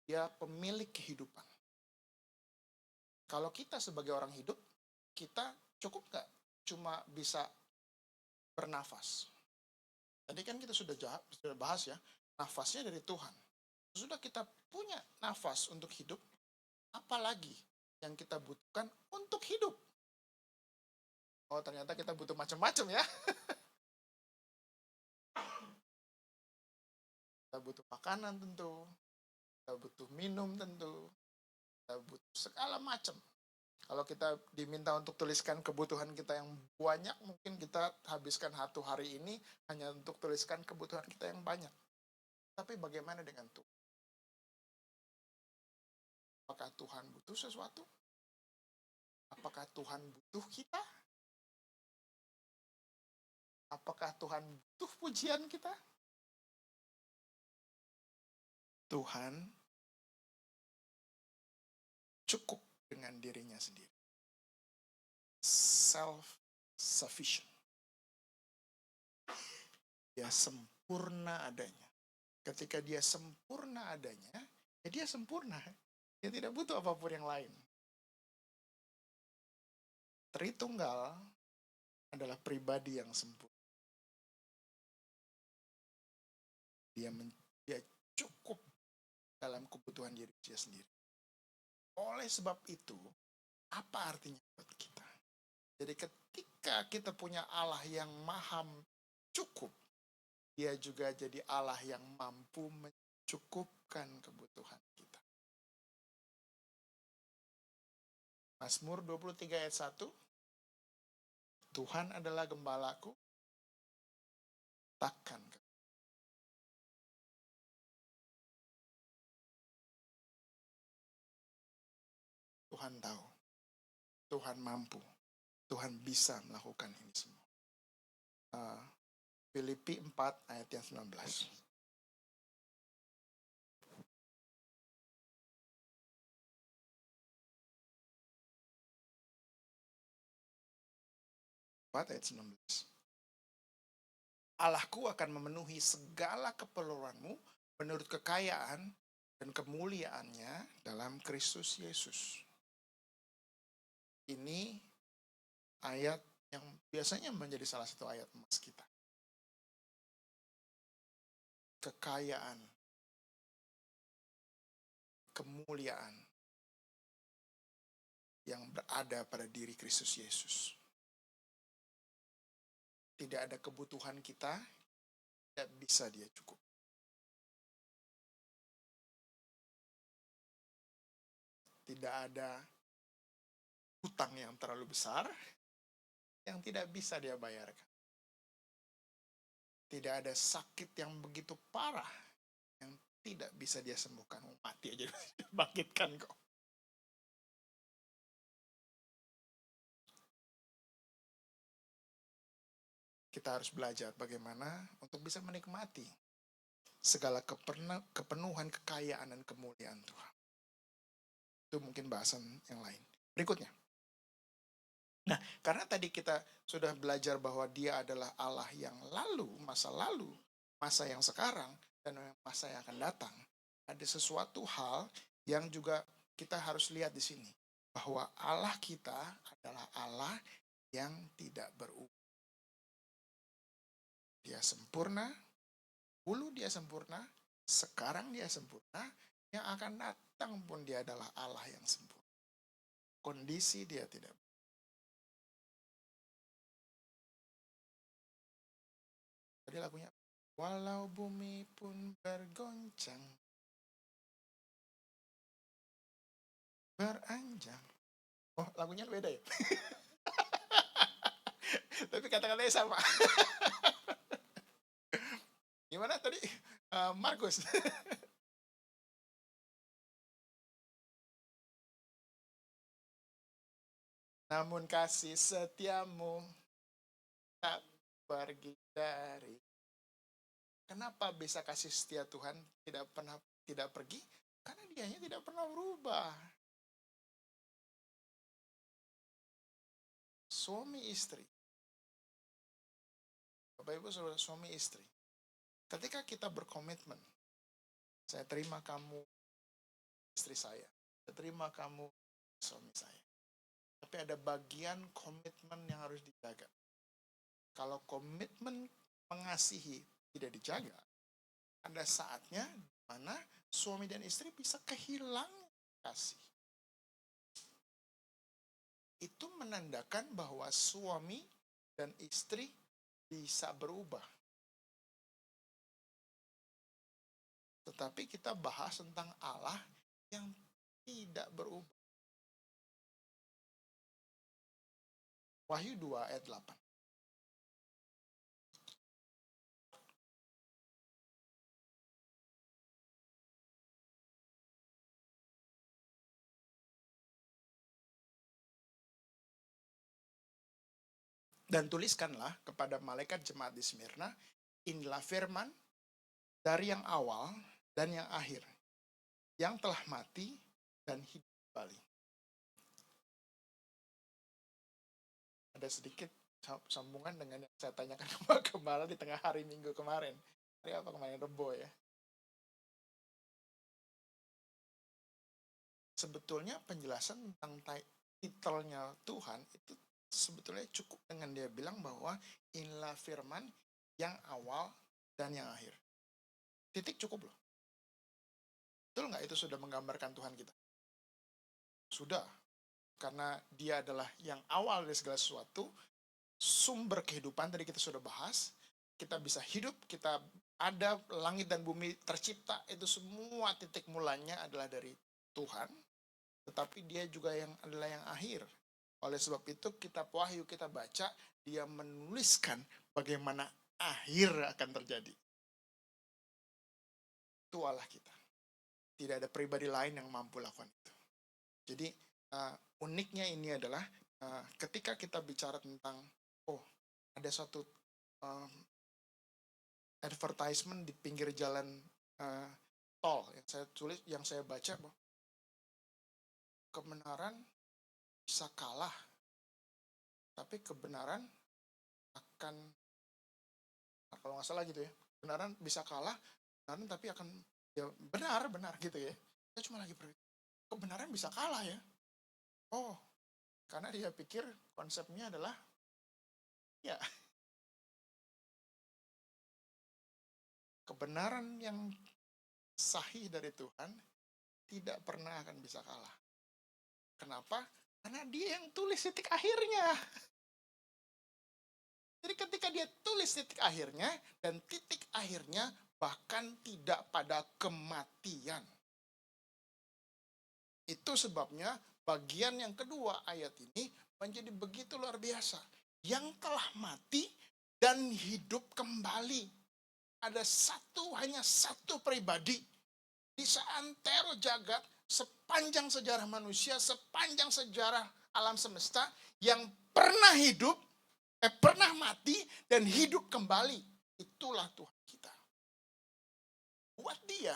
Dia pemilik kehidupan. Kalau kita sebagai orang hidup, kita cukup nggak cuma bisa bernafas? Tadi kan kita sudah bahas ya, nafasnya dari Tuhan. Sudah kita punya nafas untuk hidup, apalagi yang kita butuhkan untuk hidup? Oh, ternyata kita butuh macam-macam ya. Kita butuh makanan tentu, kita butuh minum tentu, kita butuh segala macam. Kalau kita diminta untuk tuliskan kebutuhan kita yang banyak, mungkin kita habiskan satu hari ini hanya untuk tuliskan kebutuhan kita yang banyak. Tapi bagaimana dengan Tuhan? Apakah Tuhan butuh sesuatu? Apakah Tuhan butuh kita? Apakah Tuhan butuh pujian kita? Tuhan cukup dengan dirinya sendiri. Self-sufficient. Dia sempurna adanya. Ketika dia sempurna adanya, ya dia sempurna. Dia tidak butuh apapun yang lain. Tritunggal adalah pribadi yang sempurna. Dia cukup dalam kebutuhan diri dia sendiri. Oleh sebab itu, apa artinya buat kita? Jadi ketika kita punya Allah yang maha cukup, dia juga jadi Allah yang mampu mencukupkan kebutuhan kita. Mazmur 23 ayat 1, Tuhan adalah gembalaku, takkan Tuhan tahu, Tuhan mampu, Tuhan bisa melakukan ini semua. Filipi 4 ayat yang 19. Ayat 19. Allahku akan memenuhi segala keperluanmu menurut kekayaan dan kemuliaannya dalam Kristus Yesus. Ini ayat yang biasanya menjadi salah satu ayat emas kita. Kekayaan, kemuliaan yang berada pada diri Kristus Yesus. Tidak ada kebutuhan kita, tidak bisa dia cukup. Tidak ada hutang yang terlalu besar yang tidak bisa dia bayarkan. Tidak ada sakit yang begitu parah yang tidak bisa dia sembuhkan. Mati aja bangkitkan kok. Kita harus belajar bagaimana untuk bisa menikmati segala kepenuhan, kekayaan, dan kemuliaan Tuhan. Itu mungkin bahasan yang lain. Berikutnya. Nah, karena tadi kita sudah belajar bahwa dia adalah Allah yang lalu, masa yang sekarang, dan masa yang akan datang. Ada sesuatu hal yang juga kita harus lihat di sini. Bahwa Allah kita adalah Allah yang tidak berubah. Dia sempurna, dulu dia sempurna, sekarang dia sempurna, yang akan datang pun dia adalah Allah yang sempurna. Kondisi dia tidak. Tadi lagunya, walau bumi pun bergoncang, beranjang. Oh, lagunya beda ya? Tapi kata-katanya sama. Gimana tadi? Markus. namun kasih setiamu tak pergi dari. Kenapa bisa kasih setia Tuhan tidak pergi? Karena dianya tidak pernah berubah. Suami istri. Bapak Ibu Saudara, suami istri. Ketika kita berkomitmen, saya terima kamu istri saya, saya terima kamu suami saya. Tapi ada bagian komitmen yang harus dijaga. Kalau komitmen mengasihi tidak dijaga, ada saatnya di mana suami dan istri bisa kehilangan kasih. Itu menandakan bahwa suami dan istri bisa berubah. Tetapi kita bahas tentang Allah yang tidak berubah. Wahyu 2 ayat 8. Dan tuliskanlah kepada malaikat jemaat di Smyrna, inilah firman dari yang awal dan yang akhir, yang telah mati dan hidup kembali. Ada sedikit sambungan dengan yang saya tanyakan ke Pak Gembala di tengah hari Minggu kemarin. Hari apa kemarin? Rebo ya. Sebetulnya penjelasan tentang titelnya Tuhan itu sebetulnya cukup dengan dia bilang bahwa inilah firman yang awal dan yang akhir. Titik cukup loh. Betul nggak itu sudah menggambarkan Tuhan kita? Sudah. Karena dia adalah yang awal dari segala sesuatu, sumber kehidupan tadi kita sudah bahas, kita bisa hidup, kita ada, langit dan bumi tercipta, itu semua titik mulanya adalah dari Tuhan, tetapi dia juga yang adalah yang akhir. Oleh sebab itu kitab Wahyu kita baca, dia menuliskan bagaimana akhir akan terjadi. Itu Allah kita. Tidak ada pribadi lain yang mampu lakukan itu. Jadi uniknya ini adalah ketika kita bicara tentang ada suatu advertisement di pinggir jalan tol yang saya baca bahwa kebenaran bisa kalah, tapi kebenaran akan, kalau nggak salah gitu ya, kebenaran bisa kalah, kebenaran tapi akan ya benar gitu ya. Saya cuma lagi berpikir, kebenaran bisa kalah ya. Karena dia pikir konsepnya adalah ya kebenaran yang sahih dari Tuhan tidak pernah akan bisa kalah. Kenapa? Karena dia yang tulis titik akhirnya. Jadi ketika dia tulis titik akhirnya, dan titik akhirnya bahkan tidak pada kematian. Itu sebabnya bagian yang kedua ayat ini menjadi begitu luar biasa. Yang telah mati dan hidup kembali. Ada hanya satu pribadi di seantero jagat, sepanjang sejarah manusia, sepanjang sejarah alam semesta, yang pernah hidup, pernah mati dan hidup kembali. Itulah Tuhan kita. Buat dia,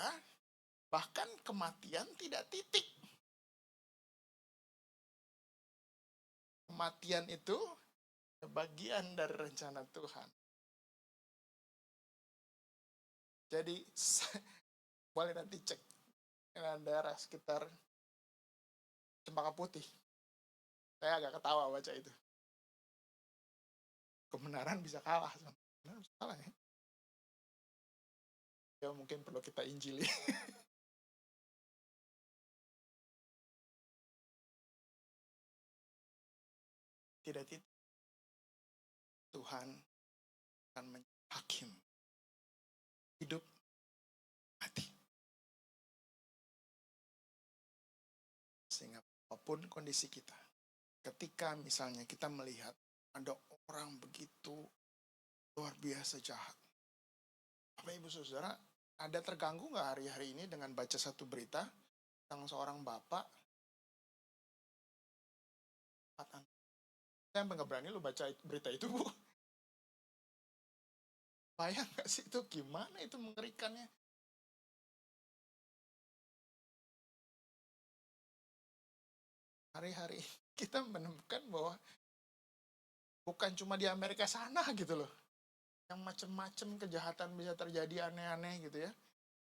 bahkan kematian tidak titik. Kematian itu bagian dari rencana Tuhan. Jadi boleh nanti cek dengan daerah sekitar Cempaka Putih. Saya agak ketawa baca itu. Kebenaran bisa kalah. Kebenaran bisa kalah ya. Ya mungkin perlu kita injili. Tidak. Tuhan akan menjadi hakim. Hidup, mati. Sehingga apapun kondisi kita, ketika misalnya kita melihat ada orang begitu luar biasa jahat. Bapak Ibu Saudara, ada terganggu nggak hari-hari ini dengan baca satu berita tentang seorang bapak Saya nggak berani lu baca berita itu, Bu. Bayang nggak sih itu gimana itu mengerikannya? Hari-hari kita menemukan bahwa bukan cuma di Amerika sana gitu loh, yang macam-macam kejahatan bisa terjadi aneh-aneh gitu ya.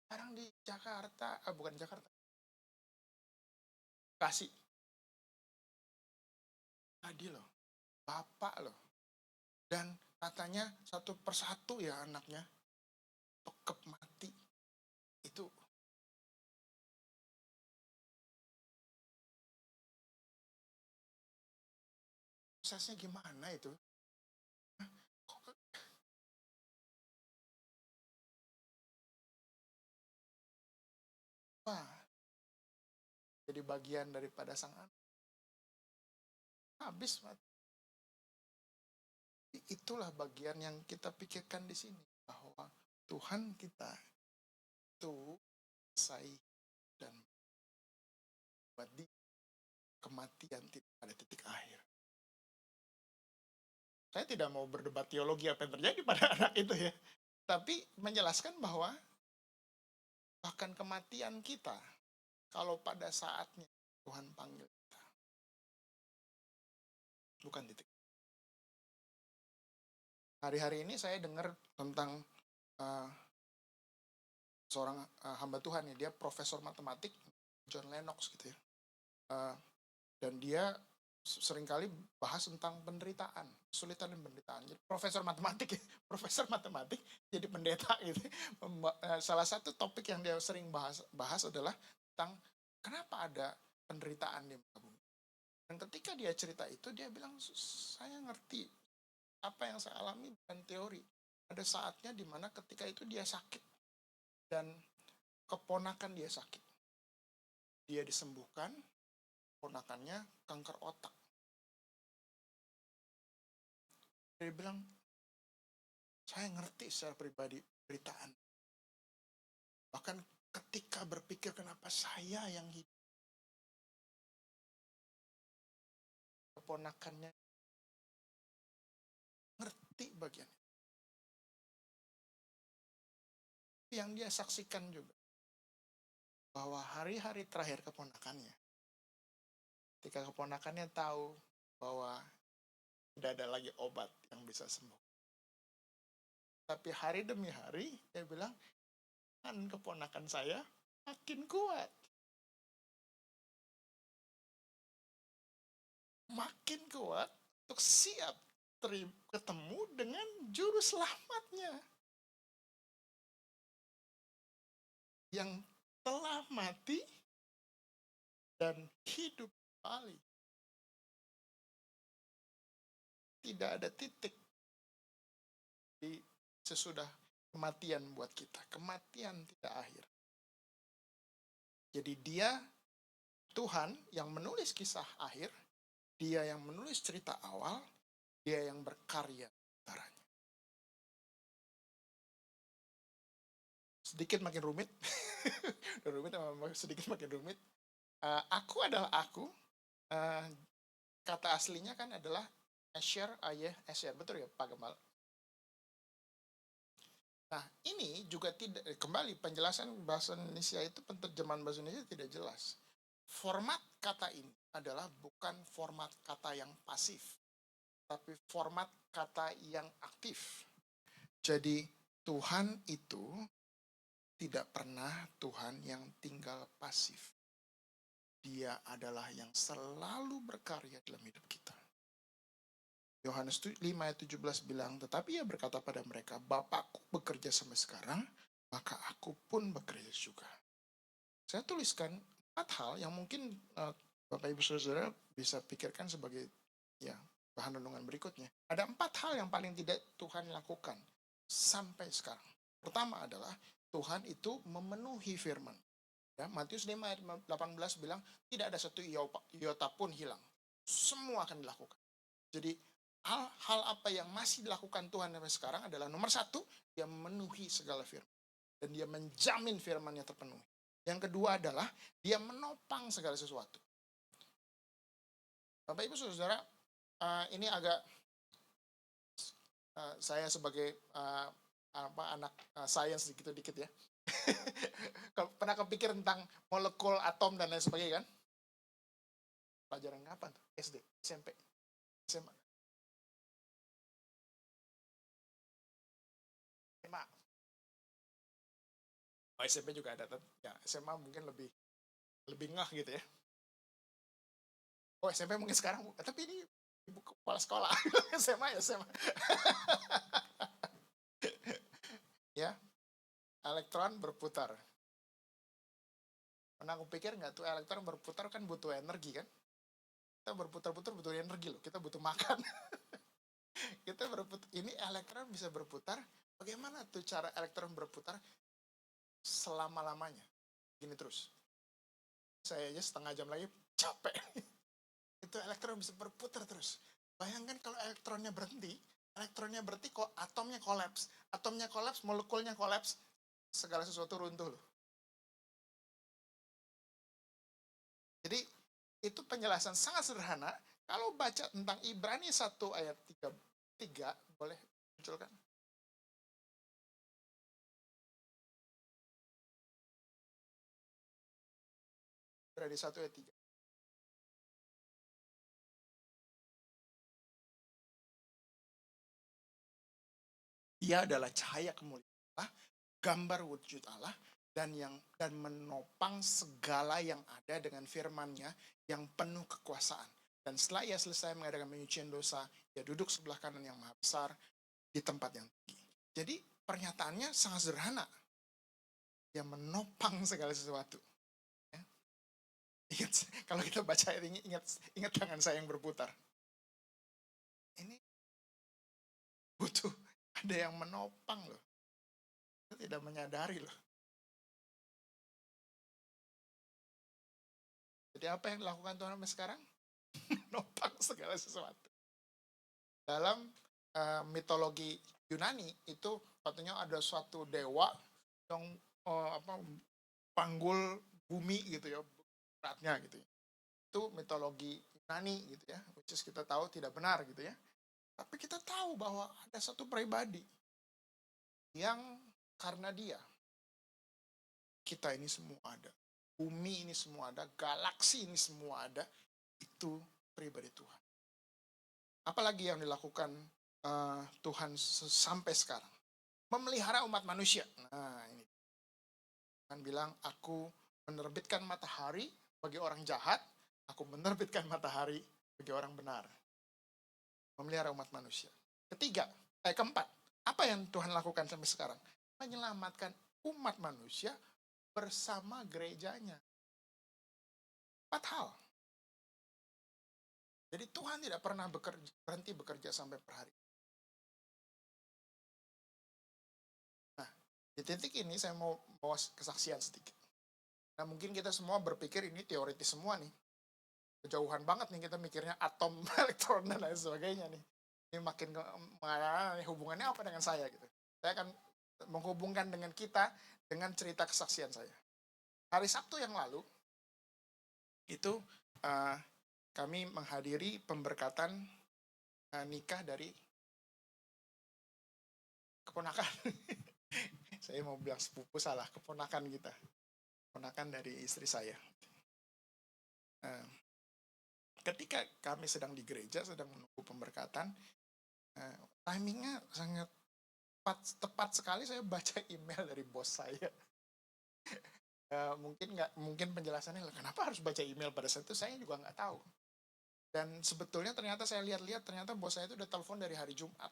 Sekarang di Jakarta, bukan Jakarta, Bekasi, tadi loh, bapak loh. Dan katanya satu persatu ya anaknya, tokep mati. Itu prosesnya gimana itu? Kok wah, jadi bagian daripada sang anak. Habis mati. Itulah bagian yang kita pikirkan di sini. Bahwa Tuhan kita itu say dan buat di kematian tidak ada titik akhir. Saya tidak mau berdebat teologi apa yang terjadi pada anak itu ya. Tapi menjelaskan bahwa bahkan kematian kita, kalau pada saatnya Tuhan panggil kita, bukan titik. Hari-hari ini saya dengar tentang seorang hamba Tuhan ya, dia profesor matematik, John Lennox gitu ya. Dan dia seringkali bahas tentang penderitaan, kesulitan dan penderitaan. Jadi profesor matematik ya, profesor matematik jadi pendeta gitu. Salah satu topik yang dia sering bahas adalah tentang kenapa ada penderitaan di muka bumi. Dan ketika dia cerita itu, dia bilang, saya ngerti apa yang saya alami bukan teori. Ada saatnya di mana ketika itu dia sakit dan keponakan dia sakit. Dia disembuhkan, keponakannya kanker otak. Dia bilang, saya ngerti secara pribadi beritaan. Bahkan ketika berpikir kenapa saya yang hidup, keponakannya ngerti bagian itu. Yang dia saksikan juga bahwa hari-hari terakhir keponakannya, ketika keponakannya tahu bahwa tidak ada lagi obat yang bisa sembuh. Tapi hari demi hari, dia bilang, kan keponakan saya makin kuat. Makin kuat untuk siap ketemu dengan juru selamatnya. Yang telah mati dan hidup kembali. Tidak ada titik di sesudah kematian buat kita. Kematian tidak akhir. Jadi dia, Tuhan yang menulis kisah akhir, dia yang menulis cerita awal, dia yang berkarya antaranya. Sedikit makin rumit. Sedikit makin rumit. Aku adalah aku. Kata aslinya kan adalah Asher, ayah Asher. Betul ya Pak Gemal? Nah, ini juga tidak, kembali penjelasan bahasa Indonesia itu, penerjemahan bahasa Indonesia tidak jelas. Format kata ini adalah bukan format kata yang pasif, tapi format kata yang aktif. Jadi Tuhan itu tidak pernah Tuhan yang tinggal pasif. Dia adalah yang selalu berkarya dalam hidup kita. Yohanes 5 ayat 17 bilang, tetapi ia berkata pada mereka, Bapakku bekerja sampai sekarang, maka aku pun bekerja juga. Saya tuliskan 4 hal yang mungkin Bapak Ibu Saudara bisa pikirkan sebagai ya bahan renungan berikutnya. Ada 4 hal yang paling tidak Tuhan lakukan sampai sekarang. Pertama adalah Tuhan itu memenuhi firman. Ya, Matius 5 ayat 18 bilang, tidak ada satu iota pun hilang. Semua akan dilakukan. Jadi hal apa yang masih dilakukan Tuhan sampai sekarang adalah nomor 1, dia memenuhi segala firman. Dan dia menjamin firman-Nya terpenuhi. Yang kedua adalah dia menopang segala sesuatu. Bapak Ibu Saudara, ini agak saya sebagai anak sains dikit-dikit ya. Pernah kepikir tentang molekul, atom dan lain sebagainya kan? Pelajaran kapan tuh? SD, SMP, SMA, SMA. Oh, SMP juga ada, ya SMA mungkin lebih ngeh gitu ya. Oh, SMP mungkin sekarang, tapi ini ibu kepala sekolah. SMA ya SMA. Ya, elektron berputar. Pernah aku pikir nggak tuh elektron berputar kan butuh energi kan? Kita berputar-putar butuh energi loh, kita butuh makan. Kita berputar, ini elektron bisa berputar. Bagaimana tuh cara elektron berputar selama-lamanya? Gini terus. Saya aja setengah jam lagi capek. Itu elektron bisa berputar terus. Bayangkan kalau elektronnya berhenti kok atomnya kolaps, molekulnya kolaps, segala sesuatu runtuh loh. Jadi itu penjelasan sangat sederhana. Kalau baca tentang Ibrani 1 ayat 3, boleh munculkan? Ibrani 1 ayat 3. Dia adalah cahaya kemuliaan Allah, gambar wujud Allah, dan menopang segala yang ada dengan firman-Nya yang penuh kekuasaan. Dan setelah ia selesai mengadakan penyucian dosa, ia duduk sebelah kanan yang maha besar di tempat yang tinggi. Jadi pernyataannya sangat sederhana. Dia menopang segala sesuatu. Ya. Ingat, kalau kita baca ini, ingat tangan saya yang berputar. Ini butuh ada yang menopang loh. Kita tidak menyadari loh. Jadi apa yang dilakukan Tuhan sampai sekarang? Menopang segala sesuatu. Dalam mitologi Yunani itu katanya ada suatu dewa yang panggul bumi gitu ya, beratnya gitu ya. Itu mitologi Yunani gitu ya, which is kita tahu tidak benar gitu ya. Tapi kita tahu bahwa ada satu pribadi yang karena dia kita ini semua ada. Bumi ini semua ada, galaksi ini semua ada, itu pribadi Tuhan. Apalagi yang dilakukan Tuhan sampai sekarang? Memelihara umat manusia. Nah, ini. Tuhan bilang, aku menerbitkan matahari bagi orang jahat, aku menerbitkan matahari bagi orang benar. Memelihara umat manusia. Keempat, apa yang Tuhan lakukan sampai sekarang? Menyelamatkan umat manusia bersama gerejanya. 4 hal. Jadi Tuhan tidak pernah berhenti bekerja sampai per hari. Nah, di titik ini saya mau bawa kesaksian sedikit. Nah, mungkin kita semua berpikir ini teoritis semua nih. Kejauhan banget nih kita mikirnya atom, elektron, dan lain sebagainya nih. Ini makin hubungannya apa dengan saya gitu. Saya akan menghubungkan dengan kita dengan cerita kesaksian saya. Hari Sabtu yang lalu, itu kami menghadiri pemberkatan nikah dari keponakan. Saya mau bilang sepupu, salah, keponakan kita. Keponakan dari istri saya. Ketika kami sedang di gereja, sedang menunggu pemberkatan, timingnya sangat tepat sekali saya baca email dari bos saya. Mungkin penjelasannya, kenapa harus baca email pada saat itu, saya juga nggak tahu. Dan sebetulnya ternyata saya lihat-lihat, ternyata bos saya itu udah telepon dari hari Jumat.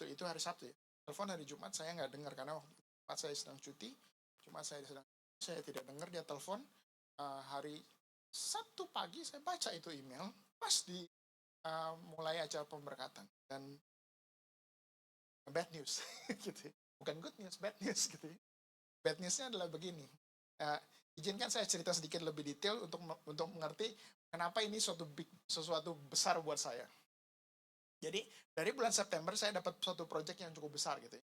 Itu hari Sabtu ya. Telepon hari Jumat saya nggak dengar karena waktu Jumat saya sedang cuti. Saya tidak dengar dia telepon. Hari Sabtu pagi saya baca itu email pas di mulai acara pemberkatan, dan bad news gitu. Bukan good news, bad news gitu. Bad newsnya adalah begini. Izinkan saya cerita sedikit lebih detail untuk mengerti kenapa ini sesuatu besar buat saya. Jadi dari bulan September saya dapat suatu proyek yang cukup besar gitu.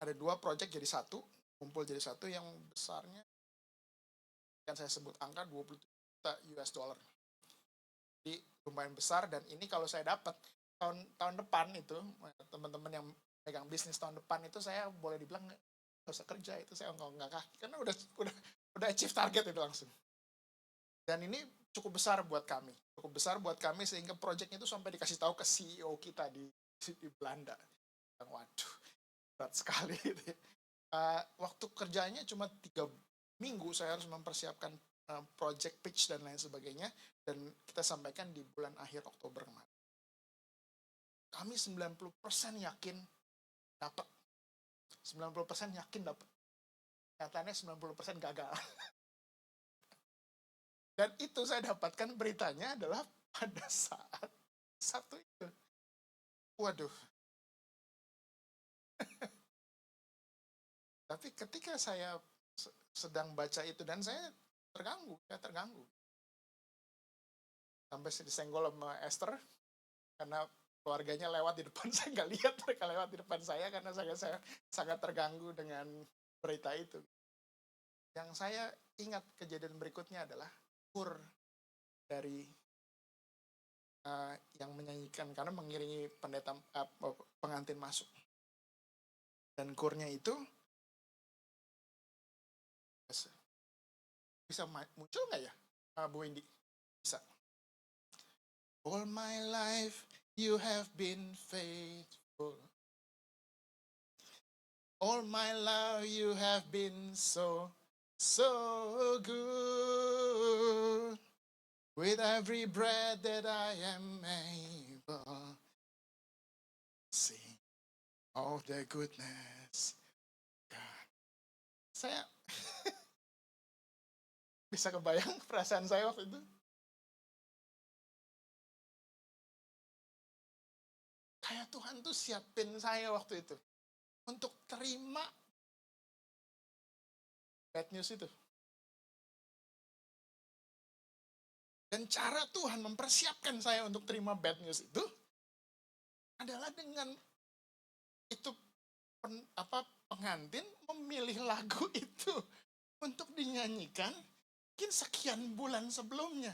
Ada 2 proyek jadi satu, kumpul jadi satu, yang besarnya kan saya sebut angka 20 juta US dollar. Jadi lumayan besar, dan ini kalau saya dapat tahun depan itu, teman-teman yang pegang bisnis tahun depan itu, saya boleh dibilang nggak usah kerja, itu saya nggak kaki karena udah achieve target itu langsung. Dan ini cukup besar buat kami sehingga project itu sampai dikasih tahu ke CEO kita di Belanda. Waduh, berat sekali itu ya. Waktu kerjanya cuma 3 minggu, saya harus mempersiapkan project pitch dan lain sebagainya, dan kita sampaikan di bulan akhir Oktober kemarin. Kami 90% yakin dapat. 90% yakin dapat. Nyatanya 90% gagal. Dan itu saya dapatkan beritanya adalah pada saat Sabtu itu. Waduh. Tapi ketika saya sedang baca itu, dan saya terganggu. Sampai disenggol sama Esther, karena keluarganya lewat di depan, saya nggak lihat mereka lewat di depan saya, karena saya sangat terganggu dengan berita itu. Yang saya ingat kejadian berikutnya adalah kur dari yang menyanyikan, karena mengiringi pendeta pengantin masuk. Dan kurnya itu bisa muncul nggak ya, Bu Windy? Bisa. All my life you have been faithful. All my life you have been so good. With every breath that I am able, sing of the goodness God. Saya bisa kebayang perasaan saya waktu itu. Kayak Tuhan tuh siapin saya waktu itu untuk terima bad news itu. Dan cara Tuhan mempersiapkan saya untuk terima bad news itu adalah dengan itu pengantin memilih lagu itu untuk dinyanyikan mungkin sekian bulan sebelumnya.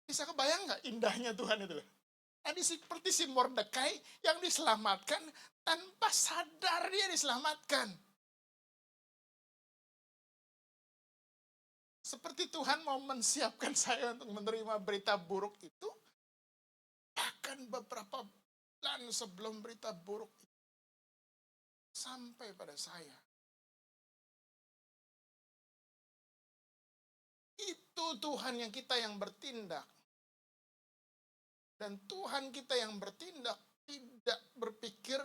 Bisa kebayang nggak indahnya Tuhan itu? Tadi seperti si Mordekai yang diselamatkan tanpa sadar dia diselamatkan. Seperti Tuhan mau mensiapkan saya untuk menerima berita buruk itu, bahkan beberapa bulan sebelum berita buruk itu sampai pada saya. Itu Tuhan yang kita yang bertindak. Dan Tuhan kita yang bertindak tidak berpikir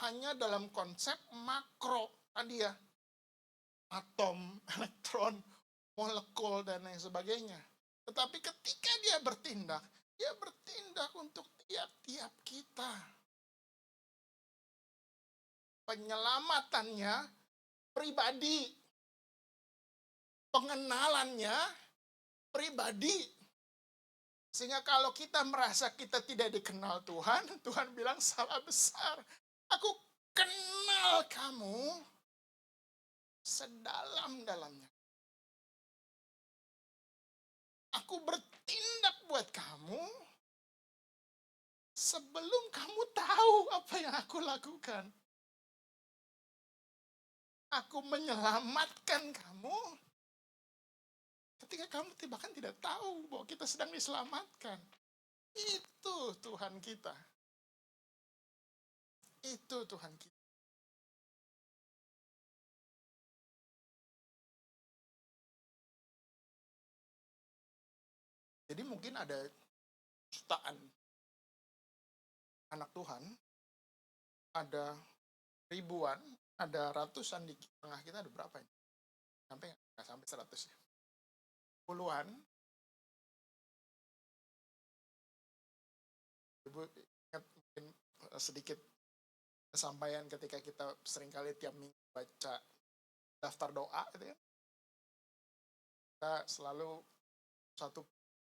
hanya dalam konsep makro tadi ya. Atom, elektron, molekul, dan lain sebagainya. Tetapi ketika dia bertindak untuk tiap-tiap kita. Penyelamatannya pribadi. Pengenalannya pribadi. Sehingga kalau kita merasa kita tidak dikenal Tuhan, Tuhan bilang salah besar. Aku kenal kamu sedalam-dalamnya. Aku bertindak buat kamu sebelum kamu tahu apa yang aku lakukan. Aku menyelamatkan kamu ketika kamu bahkan tidak tahu bahwa kita sedang diselamatkan. Itu Tuhan kita. Itu Tuhan kita. Jadi mungkin ada jutaan anak Tuhan, ada ribuan, ada ratusan di tengah kita, ada berapa ini? Nggak sampai 100 ya. Puluhan. Ibu ingat mungkin sedikit kesampaian ketika kita seringkali tiap minggu baca daftar doa gitu ya. Kita selalu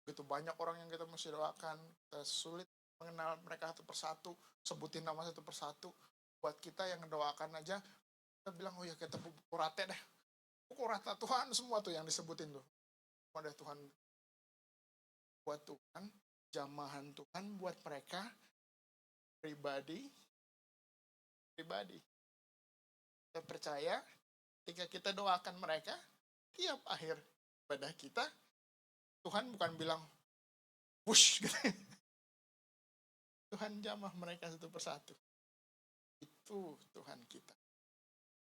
begitu banyak orang yang kita mesti doakan, kita sulit mengenal mereka satu persatu, sebutin nama satu persatu. Buat kita yang mendoakan aja, kita bilang, oh ya kita pukul rata deh. Pukul rata Tuhan, semua tuh yang disebutin tuh. Pada Tuhan, buat Tuhan, jamahan Tuhan buat mereka pribadi. Kita percaya ketika kita doakan mereka, tiap akhir ibadah kita, Tuhan bukan bilang, wush, gitu. Tuhan jamah mereka satu persatu. Itu Tuhan kita.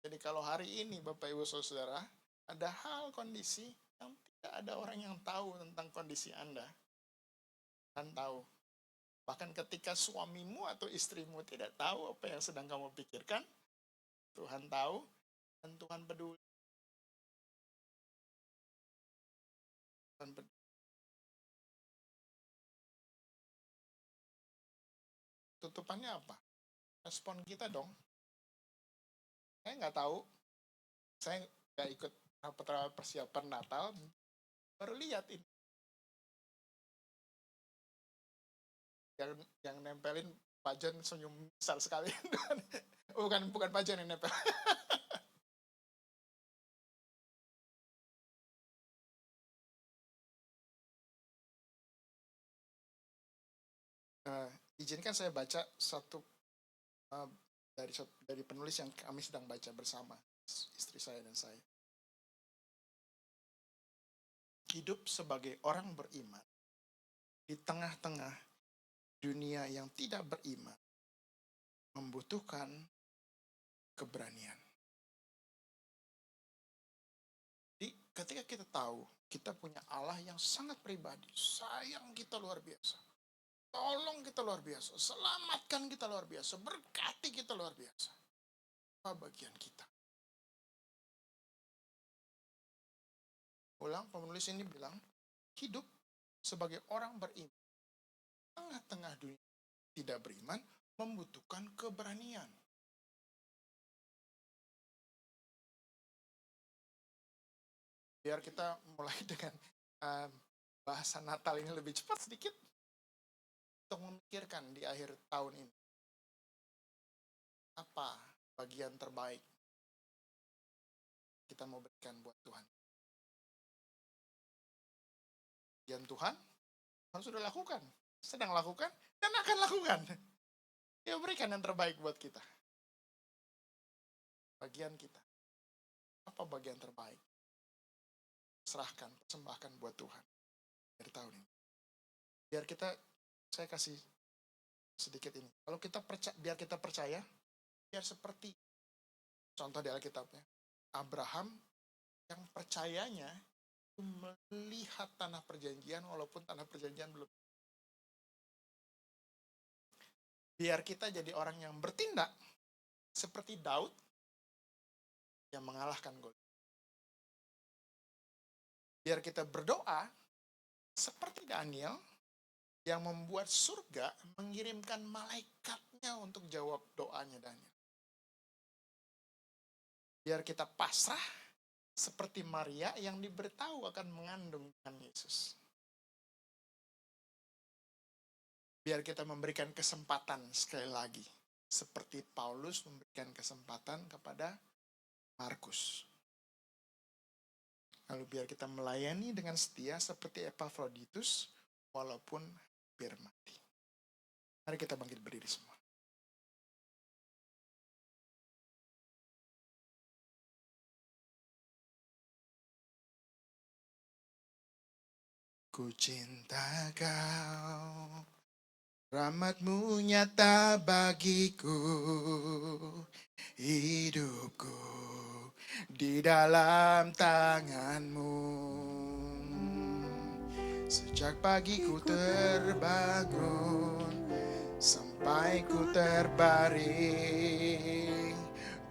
Jadi kalau hari ini Bapak Ibu Saudara, ada hal kondisi yang tidak ada orang yang tahu tentang kondisi Anda. Tuhan tahu. Bahkan ketika suamimu atau istrimu tidak tahu apa yang sedang kamu pikirkan, Tuhan tahu dan Tuhan peduli. Tuhan peduli. Tutupannya apa? Respon kita dong. Saya nggak tahu. Saya nggak ikut rapat persiapan Natal. Baru lihat ini. Yang nempelin Pak John senyum besar sekali. bukan Pak John yang nempel. Izinkan saya baca satu dari penulis yang kami sedang baca bersama, istri saya dan saya. Hidup sebagai orang beriman di tengah-tengah dunia yang tidak beriman membutuhkan keberanian. Jadi ketika kita tahu kita punya Allah yang sangat pribadi, sayang kita luar biasa, tolong kita luar biasa, selamatkan kita luar biasa, berkati kita luar biasa. Apa bagian kita? Ulang, penulis ini bilang, hidup sebagai orang beriman tengah-tengah dunia tidak beriman membutuhkan keberanian. Biar kita mulai dengan bahasa Natal ini lebih cepat sedikit untuk memikirkan di akhir tahun ini apa bagian terbaik kita mau berikan buat Tuhan. Bagian Tuhan sudah lakukan, sedang lakukan, dan akan lakukan. Dia berikan yang terbaik buat kita. Bagian kita. Apa bagian terbaik? Serahkan, persembahkan buat Tuhan. Dari tahun ini. Biar kita, saya kasih sedikit ini. Kalau kita biar kita percaya, biar seperti contoh di Alkitabnya. Abraham yang percayanya melihat tanah perjanjian walaupun tanah perjanjian belum. Biar kita jadi orang yang bertindak seperti Daud yang mengalahkan Goliat. Biar kita berdoa seperti Daniel yang membuat surga mengirimkan malaikatnya untuk jawab doanya Daniel. Biar kita pasrah seperti Maria yang diberitahu akan mengandung Tuhan Yesus. Biar kita memberikan kesempatan sekali lagi. Seperti Paulus memberikan kesempatan kepada Markus. Lalu biar kita melayani dengan setia seperti Epafroditus walaupun hampir mati. Mari kita bangkit berdiri semua. Ku cinta kau, rahmat-Mu nyata bagiku, hidupku di dalam tangan-Mu. Sejak pagi ku terbangun, sampai ku terbaring,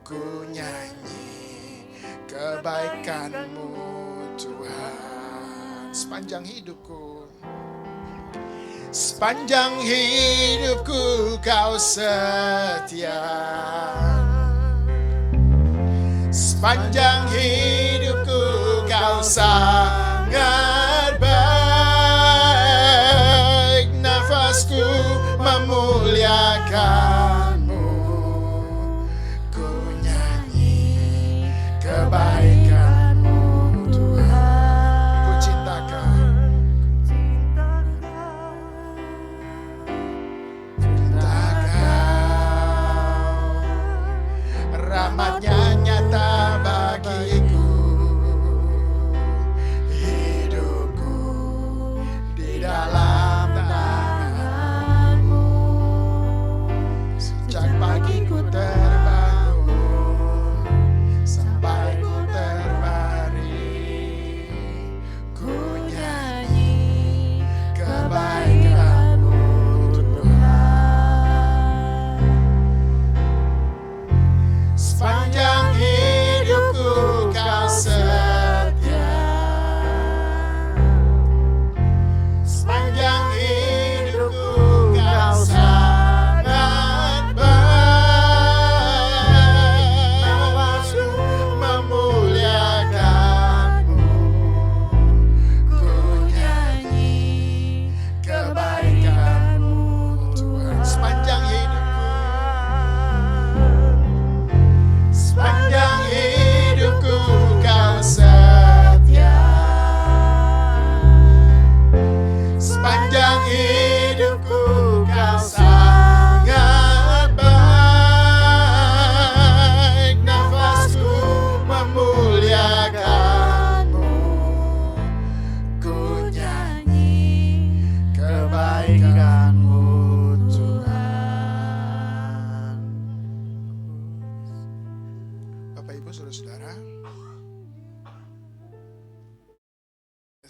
ku nyanyi kebaikan-Mu Tuhan. Sepanjang hidupku, sepanjang hidupku kau setia. Sepanjang hidupku kau sangat baik. Nafasku memuliakan-Mu, ku nyanyi kebaikan-Mu Tuhan. Ku cinta Kau,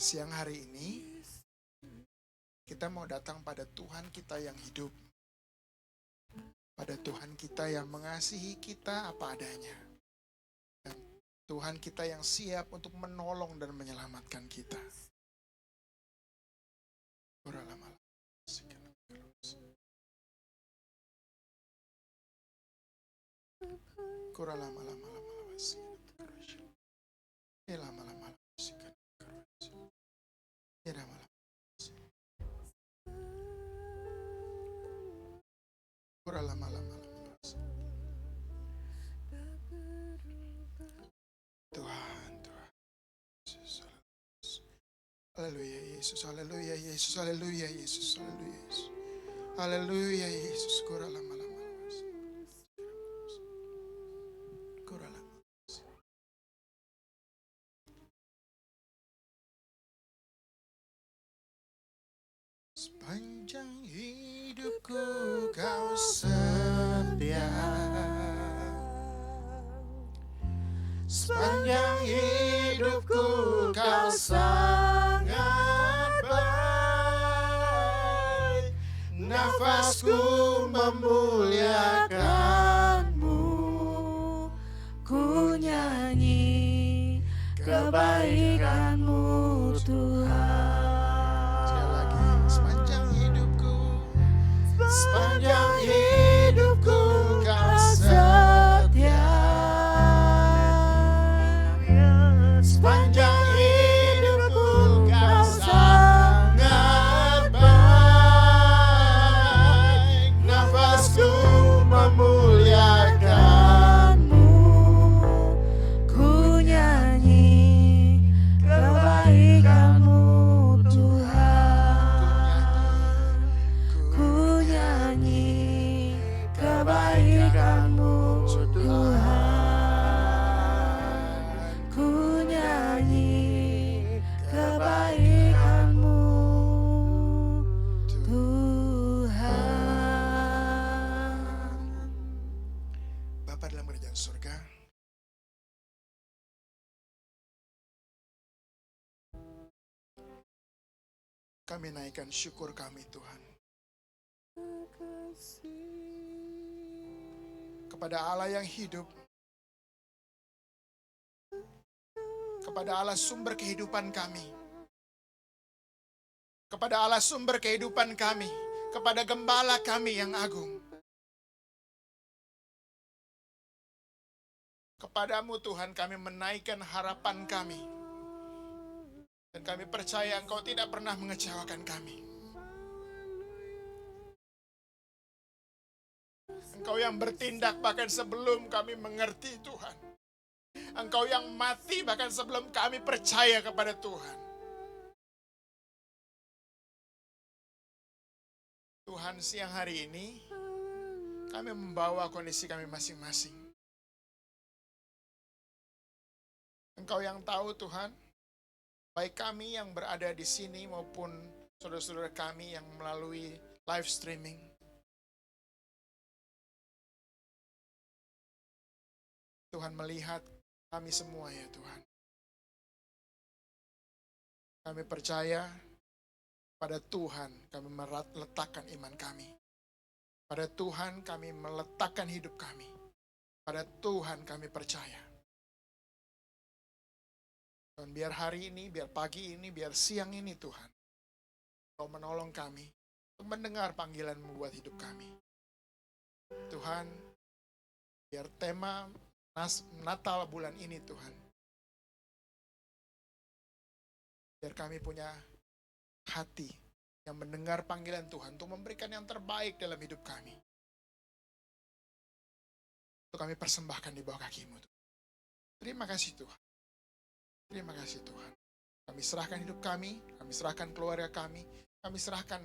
Siang hari ini kita mau datang pada Tuhan kita yang hidup, pada Tuhan kita yang mengasihi kita apa adanya, dan Tuhan kita yang siap untuk menolong dan menyelamatkan kita. Tuhan, haleluya Yesus, haleluya Yesus, haleluya Yesus, haleluya Yesus, haleluya Yesus. Sepanjang hidupku kau setia, sepanjang hidupku kau sangat baik, nafasku memuliakanmu, Ku nyanyi kebaikanmu Tuhan. Sekali lagi, sepanjang hidupku kau setia, sepanjang hidupku kau sangat baik, nafasku memuliakanmu, Ku nyanyi kebaikanmu Tuhan. Ku nyanyi kebaikanmu Tuhan. Ku nyanyi kebaikanmu Tuhan. Bapa dalam kerajaan surga, kami naikkan syukur kami Tuhan kepada Allah yang hidup, kepada Allah sumber kehidupan kami, kepada Allah sumber kehidupan kami, kepada Gembala kami yang agung. Kepadamu Tuhan kami menaikkan harapan kami, dan kami percaya Engkau tidak pernah mengecewakan kami. Engkau yang bertindak bahkan sebelum kami mengerti Tuhan. Engkau yang mati bahkan sebelum kami percaya kepada Tuhan. Tuhan, siang hari ini kami membawa kondisi kami masing-masing. Engkau yang tahu Tuhan, baik kami yang berada di sini maupun saudara-saudara kami yang melalui live streaming. Tuhan melihat kami semua ya Tuhan. Kami percaya pada Tuhan kami meletakkan iman kami. Pada Tuhan kami meletakkan hidup kami. Pada Tuhan kami percaya. Dan biar hari ini, biar pagi ini, biar siang ini Tuhan, Kau menolong kami untuk mendengar panggilan-Mu buat hidup kami. Tuhan, biar tema Natal bulan ini Tuhan, biar kami punya hati yang mendengar panggilan Tuhan untuk memberikan yang terbaik dalam hidup kami. Untuk kami persembahkan di bawah kaki-Mu. Terima kasih Tuhan. Terima kasih Tuhan. Kami serahkan hidup kami serahkan keluarga kami serahkan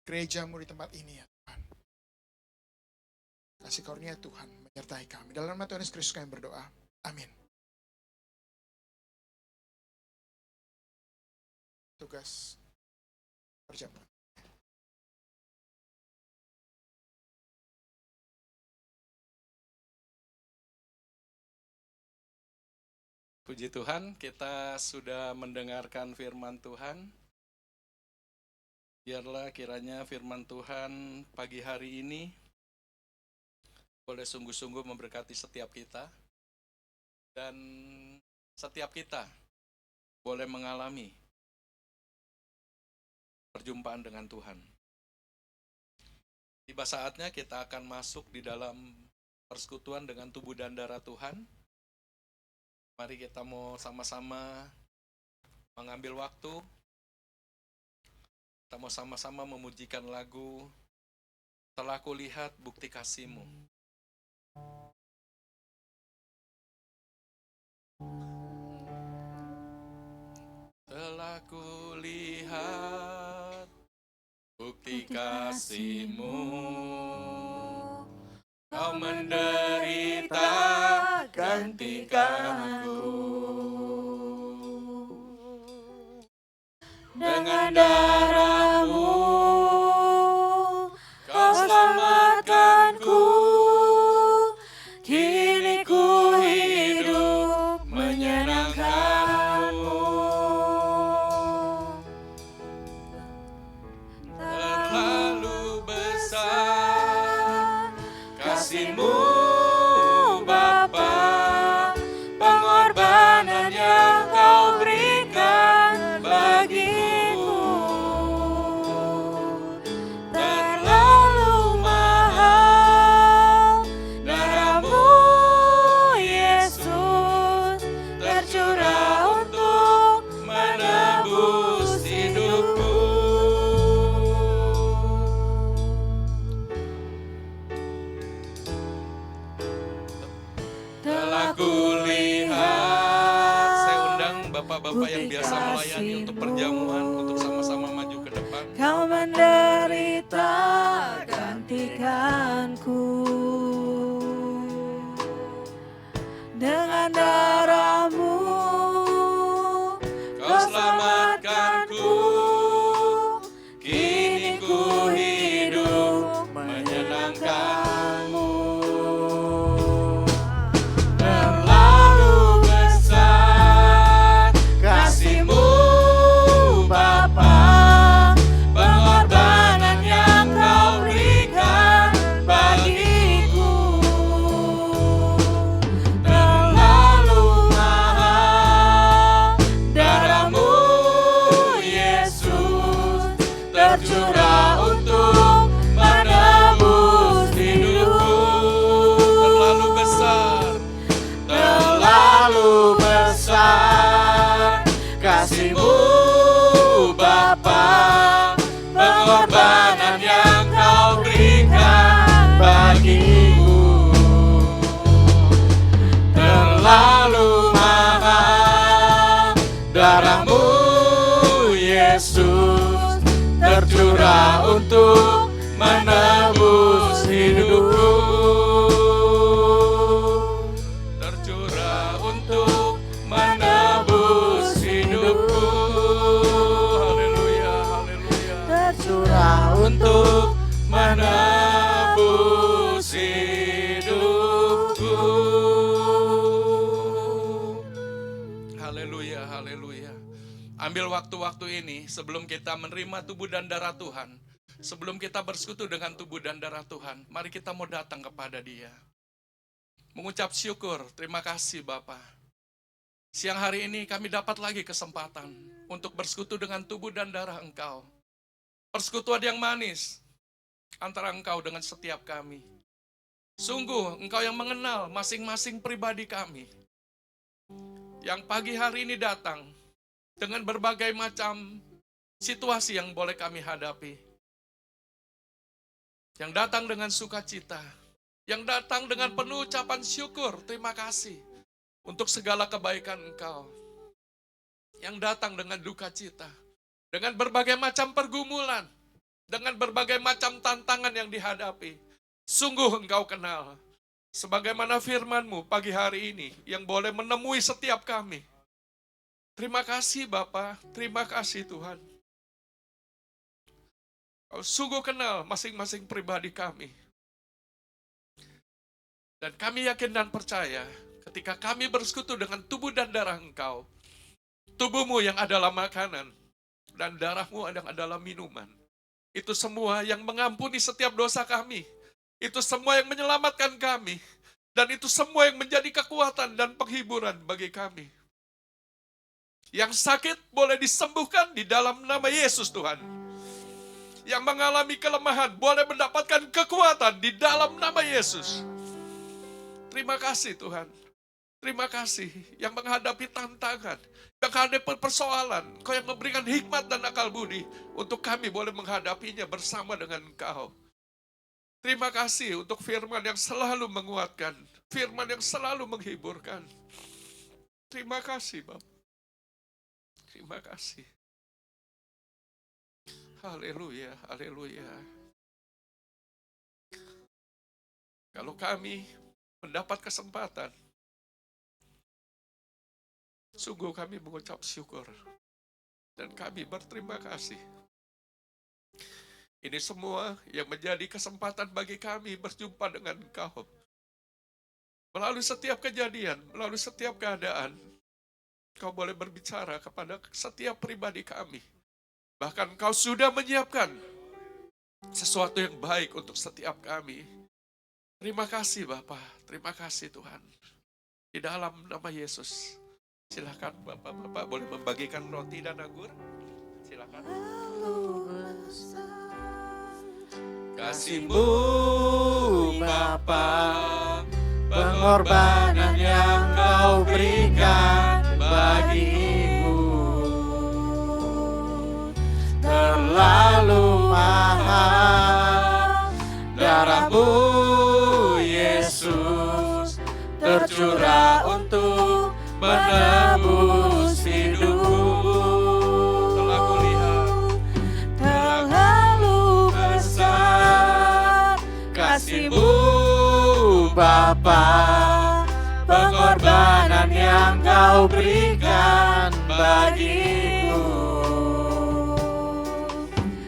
gereja-Mu di tempat ini ya Tuhan. Kasih karunia Tuhan menyertai kami. Dalam nama Tuhan Yesus Kristus kami berdoa. Amin. Tugas perjamuan. Puji Tuhan, kita sudah mendengarkan firman Tuhan. Biarlah kiranya firman Tuhan pagi hari ini boleh sungguh-sungguh memberkati setiap kita. Dan setiap kita boleh mengalami perjumpaan dengan Tuhan. Tiba saatnya kita akan masuk di dalam persekutuan dengan tubuh dan darah Tuhan. Mari kita mau sama-sama mengambil waktu. Kita mau sama-sama memujikan lagu Telah Kulihat Bukti Kasih-Mu. Telah kulihat bukti kasih-Mu, Kau menderita gantikanku. Dengan darah-Mu Kau selamatkanku. Kini ku hidup menyenangkan-Mu. Terlalu besar kasih-Mu, Bapa, pengorbanan yang Kau berikan bagiku. Terlalu mahal darah-Mu, Yesus, tercurah untuk menebus hidupku. Telah kulihat. Saya undang bapak-bapak yang biasa melayani untuk perjamuan, untuk sama-sama maju ke depan. Kau menderita gantikanku. Dengan darah-Mu Kau selamatkanku. Kini ku hidup menyenangkan-Mu. Terlalu besar kasih-Mu, Bapa, pengorbanan yang Kau berikan bagiku. Terlalu mahal darah-Mu, Yesus, tercurah untuk menebus hidupku. Terlalu besar, terlalu besar kasih-Mu, Bapa, pengorbanan yang Kau berikan bagiku. Terlalu mahal darah-Mu, Yesus, tercurah untuk menebus hidupku. Tercurah untuk menebus hidupku. Haleluya, haleluya. tercurah Untuk menebus hidupku. Haleluya, haleluya. Ambil waktu-waktu ini sebelum kita menerima tubuh dan darah Tuhan, sebelum kita bersekutu dengan tubuh dan darah Tuhan, mari kita mau datang kepada Dia. Mengucap syukur, terima kasih Bapa. Siang hari ini kami dapat lagi kesempatan untuk bersekutu dengan tubuh dan darah Engkau. Persekutuan yang manis antara Engkau dengan setiap kami. Sungguh Engkau yang mengenal masing-masing pribadi kami. Yang pagi hari ini datang dengan berbagai macam situasi yang boleh kami hadapi. Yang datang dengan sukacita. Yang datang dengan penuh ucapan syukur, terima kasih untuk segala kebaikan Engkau. Yang datang dengan duka cita. Dengan berbagai macam pergumulan. Dengan berbagai macam tantangan yang dihadapi. Sungguh Engkau kenal. Sebagaimana firman-Mu pagi hari ini yang boleh menemui setiap kami. Terima kasih Bapa, terima kasih Tuhan. Kau sungguh kenal masing-masing pribadi kami. Dan kami yakin dan percaya, Ketika kami bersekutu dengan tubuh dan darah Engkau, tubuhmu yang adalah makanan, dan darahmu yang adalah minuman. Itu semua yang mengampuni setiap dosa kami. Itu semua yang menyelamatkan kami. Dan itu semua yang menjadi kekuatan dan penghiburan bagi kami. Yang sakit boleh disembuhkan di dalam nama Yesus Tuhan. Yang mengalami kelemahan boleh mendapatkan kekuatan di dalam nama Yesus. Terima kasih Tuhan. Terima kasih yang menghadapi tantangan, yang menghadapi persoalan. Kau yang memberikan hikmat dan akal budi untuk kami boleh menghadapinya bersama dengan Engkau. Terima kasih untuk firman yang selalu menguatkan, firman yang selalu menghiburkan. Terima kasih Bapak. Terima kasih. Haleluya, haleluya. Kalau kami mendapat kesempatan, sungguh kami mengucap syukur dan kami berterima kasih. Ini semua yang menjadi kesempatan bagi kami berjumpa dengan Engkau. Melalui setiap kejadian, melalui setiap keadaan, Kau boleh berbicara kepada setiap pribadi kami. Bahkan Kau sudah menyiapkan sesuatu yang baik untuk setiap kami. Terima kasih Bapa, terima kasih Tuhan. Di dalam nama Yesus. Silakan Bapak-bapak boleh membagikan roti dan anggur. Silakan. Kasih-Mu Bapa, Pengorbanan yang Kau berikan bagiku terlalu mahal. Darah-Mu Yesus tercurah untuk menebus hidupku. telah kulihat Terlalu besar kasih-Mu Bapa, pengorbanan yang Kau berikan bagiku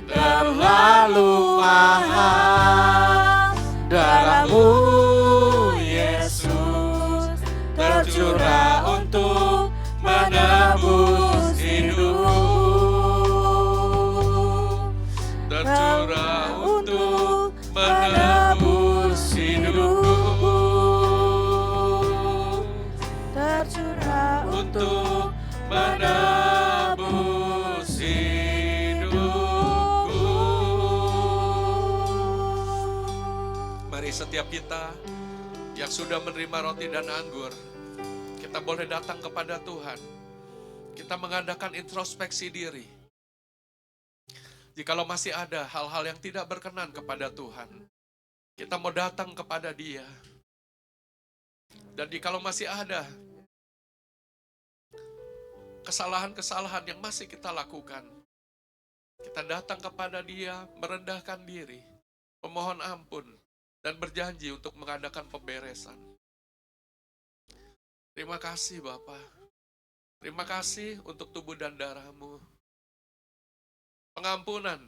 terlalu mahal. Darah-Mu Yesus tercurah untuk menebus hidupku, tercurah untuk menebus hidupku, tercurah untuk menebus hidupku. Mari setiap kita yang sudah menerima roti dan anggur, kita boleh datang kepada Tuhan. Kita mengadakan introspeksi diri. Jikalau masih ada hal-hal yang tidak berkenan kepada Tuhan, kita mau datang kepada Dia. Dan jikalau masih ada kesalahan-kesalahan yang masih kita lakukan, kita datang kepada Dia, merendahkan diri, memohon ampun, dan berjanji untuk mengadakan pemberesan. Terima kasih Bapa. Terima kasih untuk tubuh dan darah-Mu. Pengampunan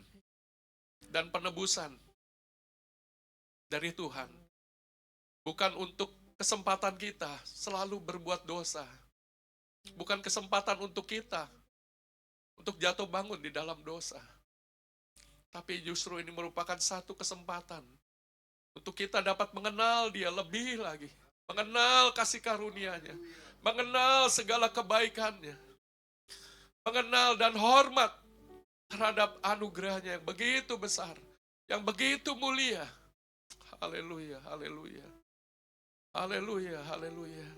dan penebusan dari Tuhan. Bukan untuk kesempatan kita selalu berbuat dosa. Bukan kesempatan untuk kita untuk jatuh bangun di dalam dosa. Tapi justru ini merupakan satu kesempatan untuk kita dapat mengenal Dia lebih lagi. Mengenal kasih karunia-Nya. Mengenal segala kebaikan-Nya. Mengenal dan hormat terhadap anugerah-Nya yang begitu besar. Yang begitu mulia. Haleluya, haleluya. Haleluya, haleluya.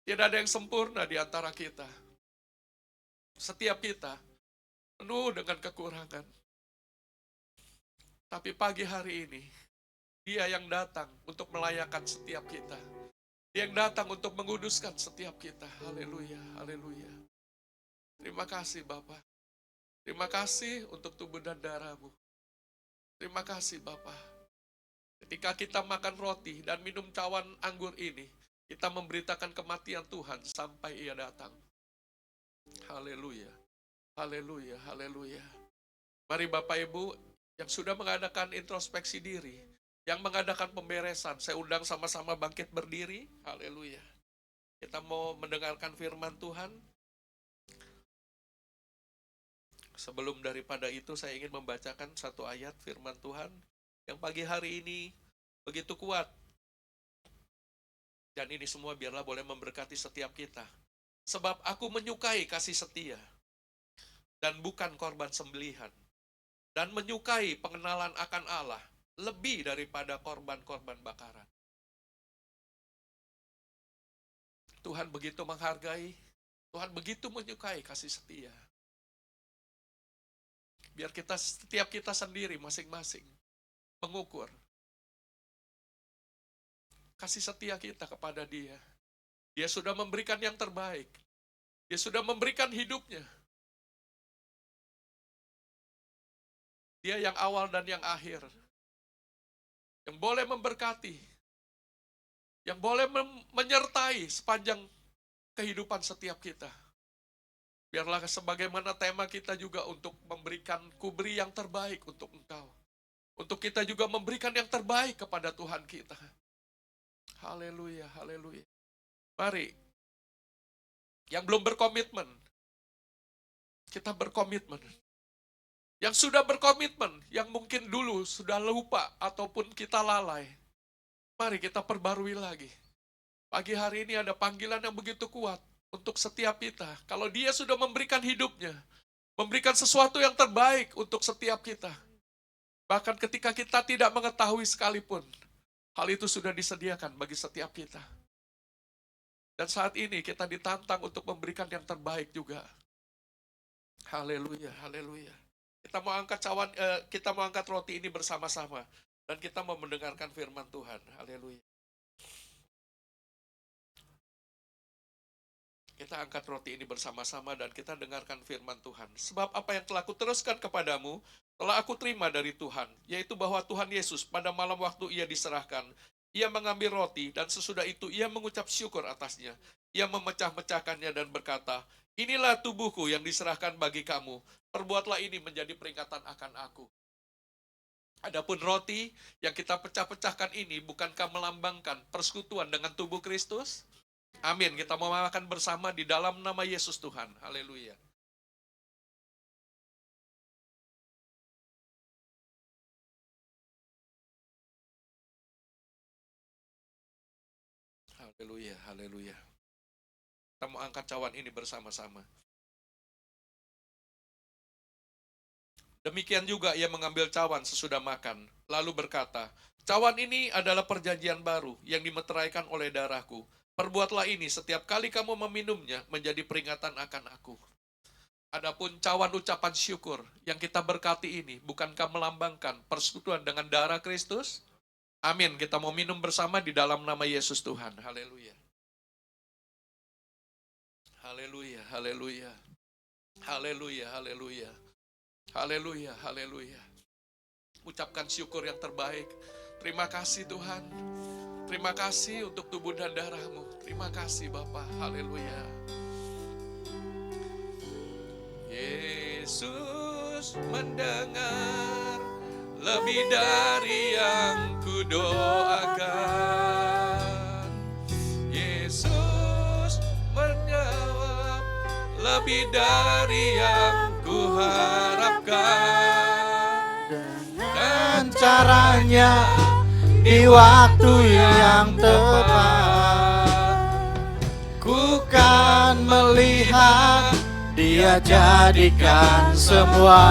Tidak ada yang sempurna di antara kita. Setiap kita penuh dengan kekurangan. Tapi pagi hari ini, Dia yang datang untuk melayakan setiap kita. Dia yang datang untuk menguduskan setiap kita. Haleluya, haleluya. Terima kasih Bapa. Terima kasih untuk tubuh dan darah-Mu. Terima kasih Bapa. Ketika kita makan roti dan minum cawan anggur ini, kita memberitakan kematian Tuhan sampai Ia datang. Haleluya, haleluya, haleluya. Mari Bapak Ibu yang sudah mengadakan introspeksi diri, yang mengadakan pemberesan, saya undang sama-sama bangkit berdiri. Haleluya. Kita mau mendengarkan firman Tuhan. Sebelum daripada itu saya ingin membacakan satu ayat firman Tuhan yang pagi hari ini begitu kuat. Dan ini semua biarlah boleh memberkati setiap kita. Sebab aku menyukai kasih setia dan bukan korban sembelihan. Dan menyukai pengenalan akan Allah lebih daripada korban-korban bakaran. Tuhan begitu menghargai, Tuhan begitu menyukai kasih setia. Biar kita, setiap kita sendiri masing-masing mengukur kasih setia kita kepada Dia. Dia sudah memberikan yang terbaik. Dia sudah memberikan hidupnya. Dia yang awal dan yang akhir. Yang boleh memberkati. Yang boleh menyertai sepanjang kehidupan setiap kita. Biarlah sebagaimana tema kita juga untuk memberikan kuberi yang terbaik untuk Engkau. Untuk kita juga memberikan yang terbaik kepada Tuhan kita. Haleluya, haleluya. Mari, yang belum berkomitmen, kita berkomitmen. Yang sudah berkomitmen, yang mungkin dulu sudah lupa ataupun kita lalai, mari kita perbarui lagi. Pagi hari ini ada panggilan yang begitu kuat untuk setiap kita. Kalau Dia sudah memberikan hidupnya, memberikan sesuatu yang terbaik untuk setiap kita. Bahkan ketika kita tidak mengetahui sekalipun, hal itu sudah disediakan bagi setiap kita. Dan saat ini kita ditantang untuk memberikan yang terbaik juga. Haleluya, haleluya. Kita mau angkat roti ini bersama-sama dan kita mau mendengarkan firman Tuhan. Haleluya. Kita angkat roti ini bersama-sama dan kita dengarkan firman Tuhan. Sebab apa yang telah kuteruskan kepadamu, telah aku terima dari Tuhan, yaitu bahwa Tuhan Yesus pada malam waktu Ia diserahkan, Ia mengambil roti dan sesudah itu Ia mengucap syukur atasnya. Ia memecah-mecahkannya dan berkata, inilah tubuhku yang diserahkan bagi kamu, perbuatlah ini menjadi peringatan akan aku. Adapun roti yang kita pecah-pecahkan ini bukankah melambangkan persekutuan dengan tubuh Kristus? Amin, kita mau makan bersama di dalam nama Yesus Tuhan. Haleluya. Haleluya, haleluya. Kita mau angkat cawan ini bersama-sama. Demikian juga Ia mengambil cawan sesudah makan, lalu berkata, cawan ini adalah perjanjian baru yang dimeteraikan oleh darahku. Perbuatlah ini setiap kali kamu meminumnya menjadi peringatan akan aku. Adapun cawan ucapan syukur yang kita berkati ini, bukankah melambangkan persekutuan dengan darah Kristus? Amin, kita mau minum bersama di dalam nama Yesus Tuhan. Haleluya. Haleluya, haleluya. Haleluya, haleluya. Haleluya, haleluya. Ucapkan syukur yang terbaik. Terima kasih Tuhan. Terima kasih untuk tubuh dan darah-Mu. Terima kasih Bapa. Haleluya. Yesus mendengar lebih dari yang kudoakan. Yesus menjawab lebih dari yang kuharapkan. Dengan caranya di waktu yang tepat, ku kan melihat Dia jadikan semua.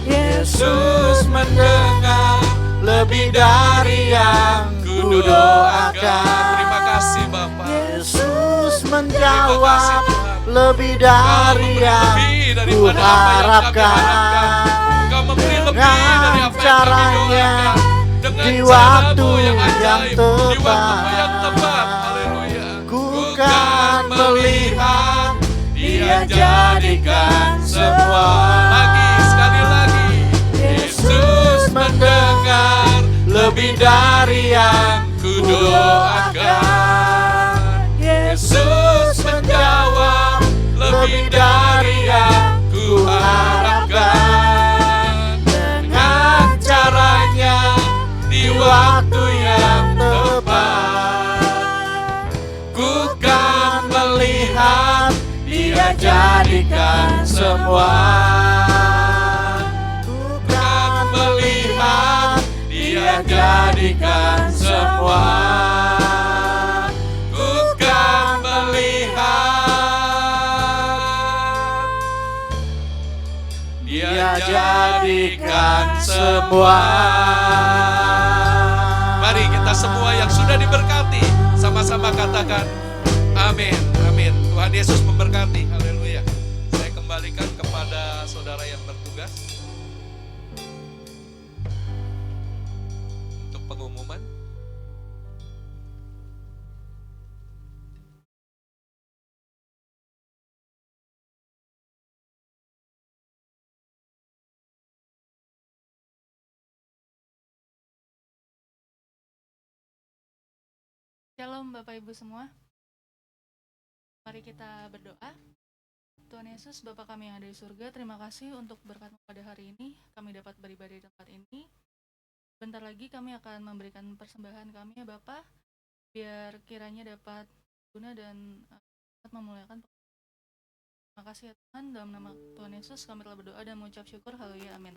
Yesus mendengar lebih dari yang ku doakan. Terima kasih Bapa. Yesus menjawab lebih dari yang ku harapkan. Dengan caranya di waktu yang tepat, ku kan melihat Dia jadikan semua. Sekali lagi, Yesus mendengar lebih dari yang kudoakan. Yesus menjawab lebih dari yang kuharapkan. Dengan caranya di waktu yang tepat, semua. Ku kan melihat Dia jadikan semua. Ku kan melihat Dia jadikan semua. Mari kita semua yang sudah diberkati sama-sama katakan amin, amin. Tuhan Yesus memberkati, haleluya. Saya kembalikan kepada saudara yang bertugas untuk pengumuman. Shalom Bapak Ibu semua. Mari kita berdoa. Tuhan Yesus, Bapa kami yang ada di surga, terima kasih untuk berkat-Mu pada hari ini. Kami dapat beribadah di tempat ini. Bentar lagi kami akan memberikan persembahan kami ya Bapak, biar kiranya dapat guna dan dapat memuliakan. Terima kasih ya Tuhan, dalam nama Tuhan Yesus kami telah berdoa dan mengucap syukur. Haleluya, amin.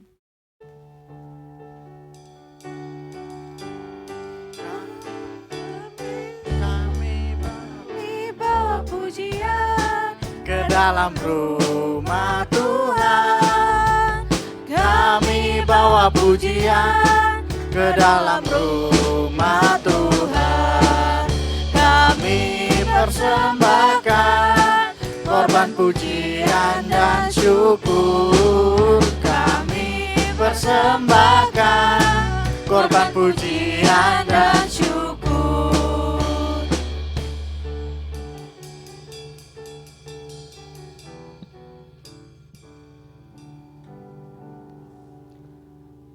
Kami bawa pujian ke dalam rumah Tuhan. Kami bawa pujian ke dalam rumah Tuhan. Kami persembahkan korban pujian dan syukur. Kami persembahkan korban pujian dan syukur.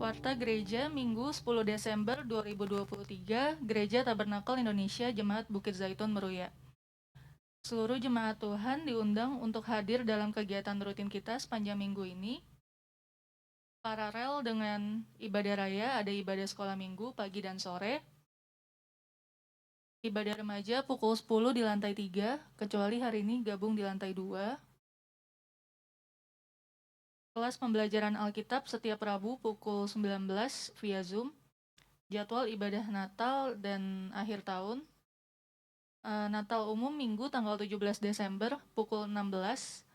Warta Gereja Minggu 10 Desember 2023, Gereja Tabernakel Indonesia Jemaat Bukit Zaitun Meruya. Seluruh jemaat Tuhan diundang untuk hadir dalam kegiatan rutin kita sepanjang minggu ini. Paralel dengan ibadah raya, ada ibadah sekolah minggu pagi dan sore. Ibadah remaja pukul 10 di lantai 3, kecuali hari ini gabung di lantai 2. Kelas pembelajaran Alkitab setiap Rabu pukul 19 via Zoom. Jadwal ibadah Natal dan akhir tahun. Natal umum Minggu tanggal 17 Desember pukul 16.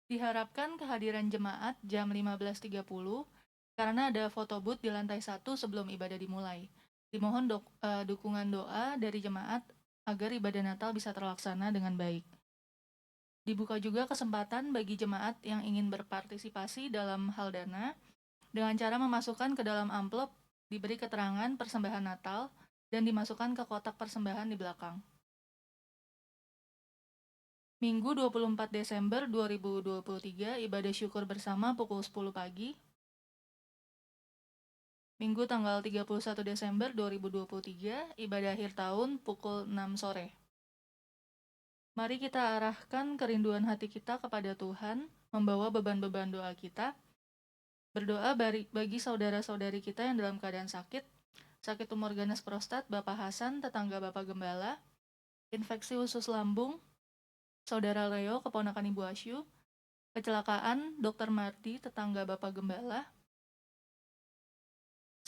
Diharapkan kehadiran jemaat jam 15.30 karena ada foto booth di lantai 1 sebelum ibadah dimulai. Dimohon dukungan doa dari jemaat agar ibadah Natal bisa terlaksana dengan baik. Dibuka juga kesempatan bagi jemaat yang ingin berpartisipasi dalam hal dana dengan cara memasukkan ke dalam amplop, diberi keterangan persembahan Natal, dan dimasukkan ke kotak persembahan di belakang. Minggu 24 Desember 2023, ibadah syukur bersama pukul 10 pagi. Minggu tanggal 31 Desember 2023, ibadah akhir tahun pukul 6 sore. Mari kita arahkan kerinduan hati kita kepada Tuhan, membawa beban-beban doa kita. Berdoa bagi saudara-saudari kita yang dalam keadaan sakit tumor ganas prostat, Bapak Hasan, tetangga Bapak Gembala, infeksi usus lambung, Saudara Leo, keponakan Ibu Asyu, kecelakaan Dr. Mardi, tetangga Bapak Gembala,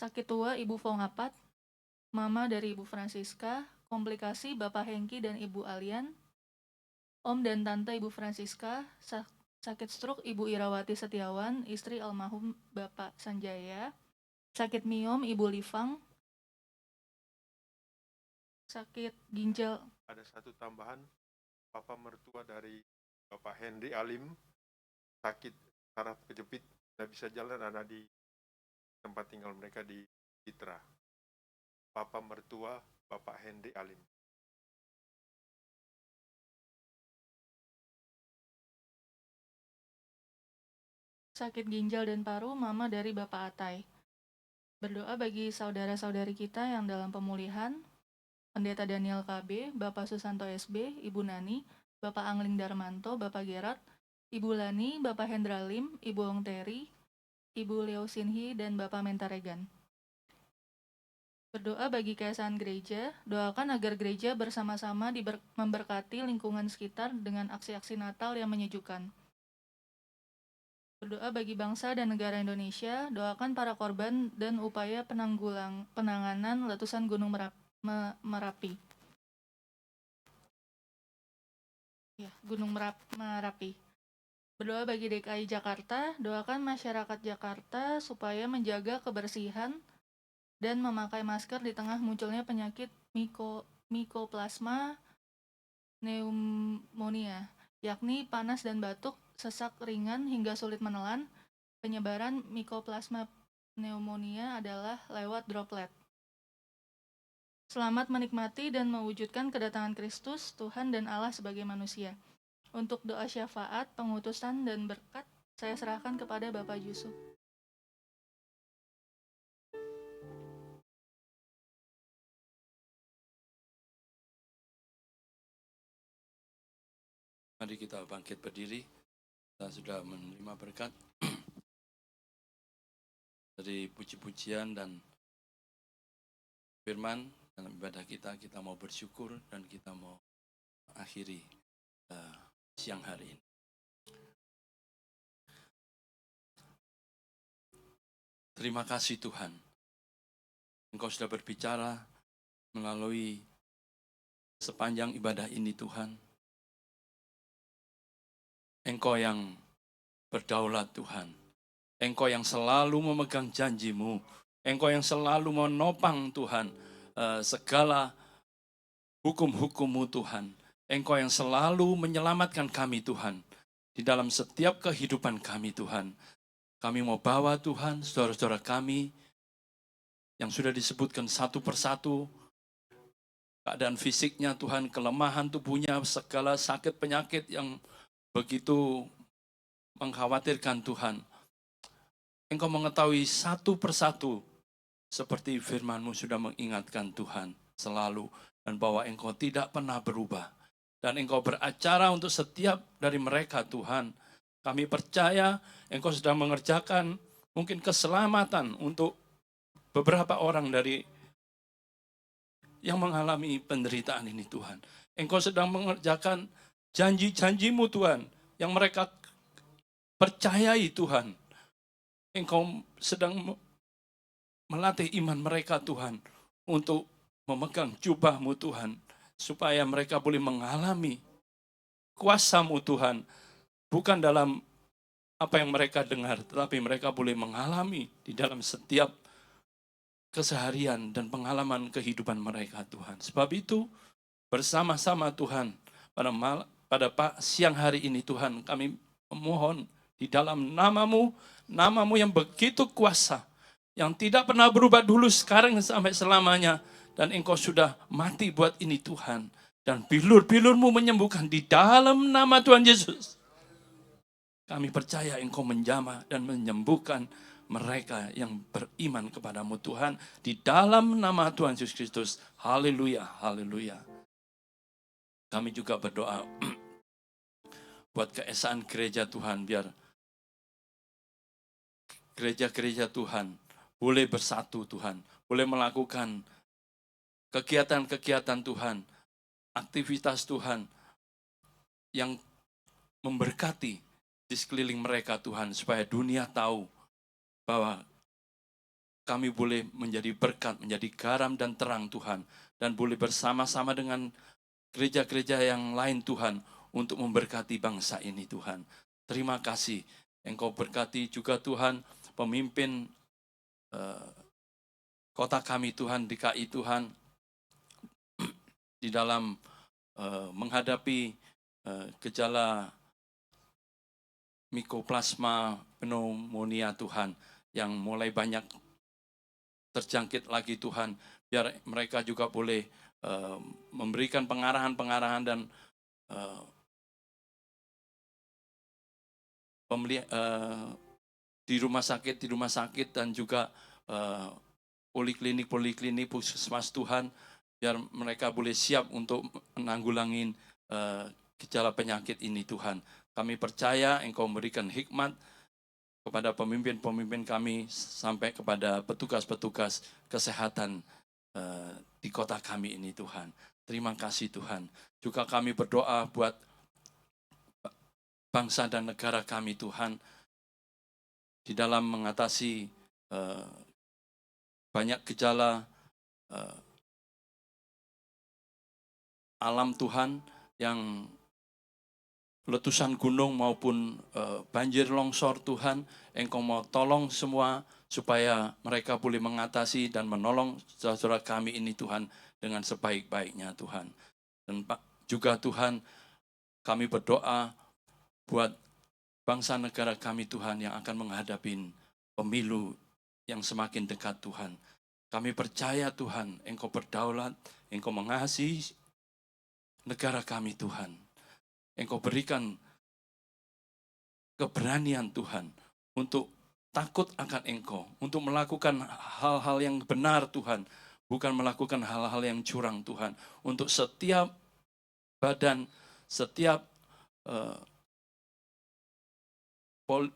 sakit tua Ibu Fongapat, Mama dari Ibu Francisca, komplikasi Bapak Hengki dan Ibu Alian, Om dan Tante Ibu Francisca, sakit stroke Ibu Irawati Setiawan, istri almarhum Bapak Sanjaya, sakit miom Ibu Livang, sakit ginjal. Ada satu tambahan, Bapak mertua dari Bapak Henry Alim sakit taraf kejepit tidak bisa jalan ada di tempat tinggal mereka di Citra. Bapak mertua Bapak Hendy Alim. Sakit ginjal dan paru, mama dari Bapak Atai. Berdoa bagi saudara-saudari kita yang dalam pemulihan, Pendeta Daniel KB, Bapak Susanto SB, Ibu Nani, Bapak Angling Darmanto, Bapak Gerard, Ibu Lani, Bapak Hendra Lim, Ibu Ong Teri, Ibu Leo Sinhi, dan Bapak Mentaregan. Berdoa bagi keesaan gereja, doakan agar gereja bersama-sama memberkati lingkungan sekitar dengan aksi-aksi Natal yang menyejukkan. Berdoa bagi bangsa dan negara Indonesia, doakan para korban dan upaya penanganan letusan Gunung Merapi. Gunung Merapi. Berdoa bagi DKI Jakarta, doakan masyarakat Jakarta supaya menjaga kebersihan dan memakai masker di tengah munculnya penyakit Mycoplasma pneumonia, yakni panas dan batuk, sesak ringan hingga sulit menelan. Penyebaran Mycoplasma pneumonia adalah lewat droplet. Selamat menikmati dan mewujudkan kedatangan Kristus, Tuhan dan Allah sebagai manusia. Untuk doa syafaat, pengutusan, dan berkat, saya serahkan kepada Bapak Yusuf. Mari kita bangkit berdiri. Kita sudah menerima berkat dari puji-pujian dan firman dalam ibadah kita. Kita mau bersyukur dan kita mau akhiri siang hari ini. Terima kasih Tuhan. Engkau sudah berbicara melalui sepanjang ibadah ini Tuhan. Engkau yang berdaulat Tuhan. Engkau yang selalu memegang janjimu. Engkau yang selalu menopang Tuhan segala hukum-hukum-Mu Tuhan. Engkau yang selalu menyelamatkan kami Tuhan. Di dalam setiap kehidupan kami Tuhan. Kami mau bawa Tuhan, saudara-saudara kami yang sudah disebutkan satu persatu. Keadaan fisiknya Tuhan, kelemahan tubuhnya, segala sakit penyakit yang begitu mengkhawatirkan Tuhan. Engkau mengetahui satu persatu seperti firman-Mu sudah mengingatkan Tuhan selalu. Dan bahwa Engkau tidak pernah berubah. Dan Engkau beracara untuk setiap dari mereka Tuhan. Kami percaya Engkau sedang mengerjakan mungkin keselamatan untuk beberapa orang dari yang mengalami penderitaan ini Tuhan. Engkau sedang mengerjakan janji-janji-Mu Tuhan yang mereka percayai Tuhan. Engkau sedang melatih iman mereka Tuhan untuk memegang jubah-Mu Tuhan supaya mereka boleh mengalami kuasa-Mu Tuhan bukan dalam apa yang mereka dengar tetapi mereka boleh mengalami di dalam setiap keseharian dan pengalaman kehidupan mereka Tuhan. Sebab itu bersama-sama Tuhan pada siang hari ini Tuhan kami memohon di dalam nama-Mu, nama-Mu yang begitu kuasa, yang tidak pernah berubah dulu, sekarang sampai selamanya, dan Engkau sudah mati buat ini Tuhan, dan bilur-bilur-Mu menyembuhkan di dalam nama Tuhan Yesus. Kami percaya Engkau menjamah dan menyembuhkan mereka yang beriman kepadamu Tuhan, di dalam nama Tuhan Yesus Kristus. Haleluya, haleluya. Kami juga berdoa buat keesaan gereja Tuhan, biar gereja-gereja Tuhan boleh bersatu Tuhan, boleh melakukan kegiatan-kegiatan Tuhan, aktivitas Tuhan yang memberkati di sekeliling mereka Tuhan, supaya dunia tahu bahwa kami boleh menjadi berkat, menjadi garam dan terang Tuhan, dan boleh bersama-sama dengan gereja-gereja yang lain Tuhan, untuk memberkati bangsa ini Tuhan. Terima kasih, Engkau berkati juga Tuhan, pemimpin kota kami Tuhan, DKI Tuhan, di dalam menghadapi gejala Mycoplasma pneumonia Tuhan, yang mulai banyak terjangkit lagi Tuhan. Biar mereka juga boleh memberikan pengarahan-pengarahan dan di rumah sakit dan juga poliklinik puskesmas Tuhan, biar mereka boleh siap untuk menanggulangi gejala penyakit ini Tuhan. Kami percaya Engkau memberikan hikmat kepada pemimpin-pemimpin kami sampai kepada petugas-petugas kesehatan di kota kami ini Tuhan. Terima kasih Tuhan. Juga kami berdoa buat bangsa dan negara kami Tuhan, di dalam mengatasi banyak gejala alam Tuhan, yang letusan gunung maupun banjir longsor Tuhan. Engkau mau tolong semua supaya mereka boleh mengatasi dan menolong saudara kami ini Tuhan dengan sebaik-baiknya Tuhan. Dan juga Tuhan, kami berdoa buat bangsa negara kami Tuhan yang akan menghadapi pemilu yang semakin dekat Tuhan. Kami percaya Tuhan, Engkau berdaulat, Engkau mengasihi negara kami Tuhan. Engkau berikan keberanian Tuhan untuk takut akan Engkau, untuk melakukan hal-hal yang benar Tuhan, bukan melakukan hal-hal yang curang Tuhan. Untuk setiap badan, setiap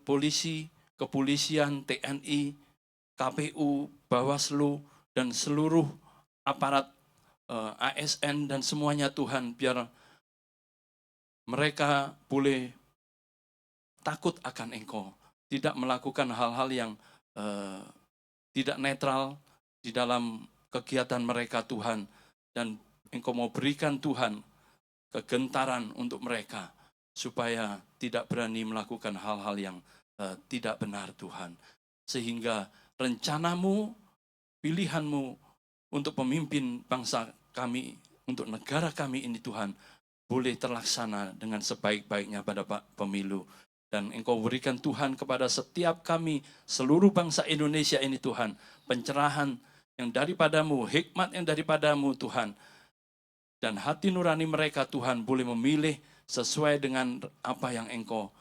polisi, kepolisian, TNI, KPU, Bawaslu, dan seluruh aparat ASN dan semuanya Tuhan, biar mereka boleh takut akan Engkau, tidak melakukan hal-hal yang tidak netral di dalam kegiatan mereka Tuhan. Dan Engkau mau berikan Tuhan kegentaran untuk mereka, supaya tidak berani melakukan hal-hal yang tidak benar Tuhan. Sehingga rencanamu, pilihanmu untuk pemimpin bangsa kami, untuk negara kami ini Tuhan, boleh terlaksana dengan sebaik-baiknya pada pemilu. Dan Engkau berikan Tuhan kepada setiap kami, seluruh bangsa Indonesia ini Tuhan, pencerahan yang daripadamu, hikmat yang daripadamu Tuhan. Dan hati nurani mereka Tuhan boleh memilih sesuai dengan apa yang Engkau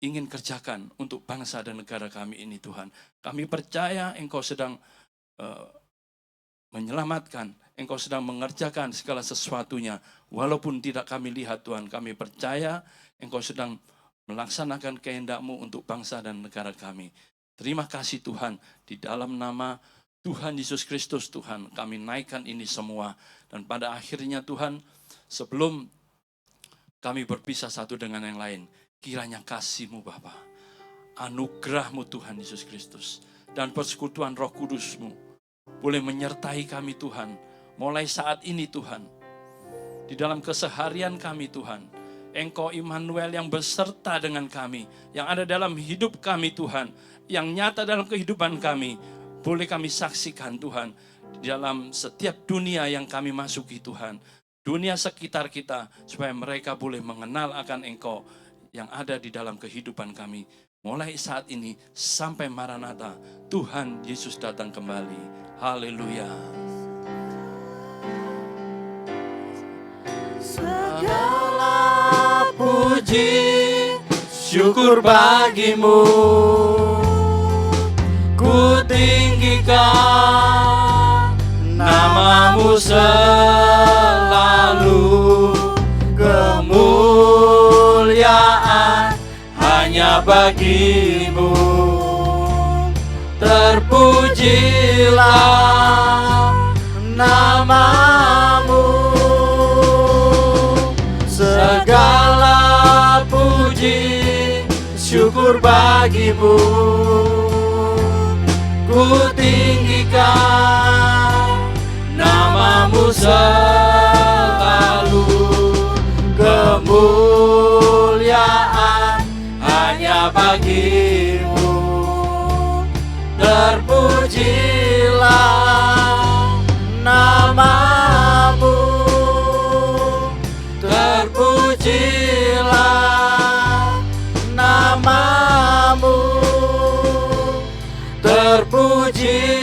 ingin kerjakan untuk bangsa dan negara kami ini Tuhan. Kami percaya Engkau sedang menyelamatkan, Engkau sedang mengerjakan segala sesuatunya. Walaupun tidak kami lihat Tuhan, kami percaya Engkau sedang melaksanakan kehendak-Mu untuk bangsa dan negara kami. Terima kasih Tuhan, di dalam nama Tuhan Yesus Kristus Tuhan, kami naikkan ini semua. Dan pada akhirnya Tuhan, sebelum kami berpisah satu dengan yang lain, kiranya kasih-Mu Bapa, anugerah-Mu Tuhan Yesus Kristus, dan persekutuan Roh Kudus-Mu boleh menyertai kami Tuhan, mulai saat ini Tuhan. Di dalam keseharian kami Tuhan, Engkau Immanuel yang beserta dengan kami, yang ada dalam hidup kami Tuhan, yang nyata dalam kehidupan kami, boleh kami saksikan Tuhan, di dalam setiap dunia yang kami masuki Tuhan, dunia sekitar kita, supaya mereka boleh mengenal akan Engkau yang ada di dalam kehidupan kami. Mulai saat ini sampai Maranatha, Tuhan Yesus datang kembali. Haleluya. Segala puji syukur bagimu, ku tinggikan namamu selalu. Kemuliaan hanya bagimu, terpujilah namamu. Segala puji syukur bagimu, ku tinggikan namamu selalu. Kemuliaan hanya bagimu, terpujilah namamu, terpujilah namamu. puji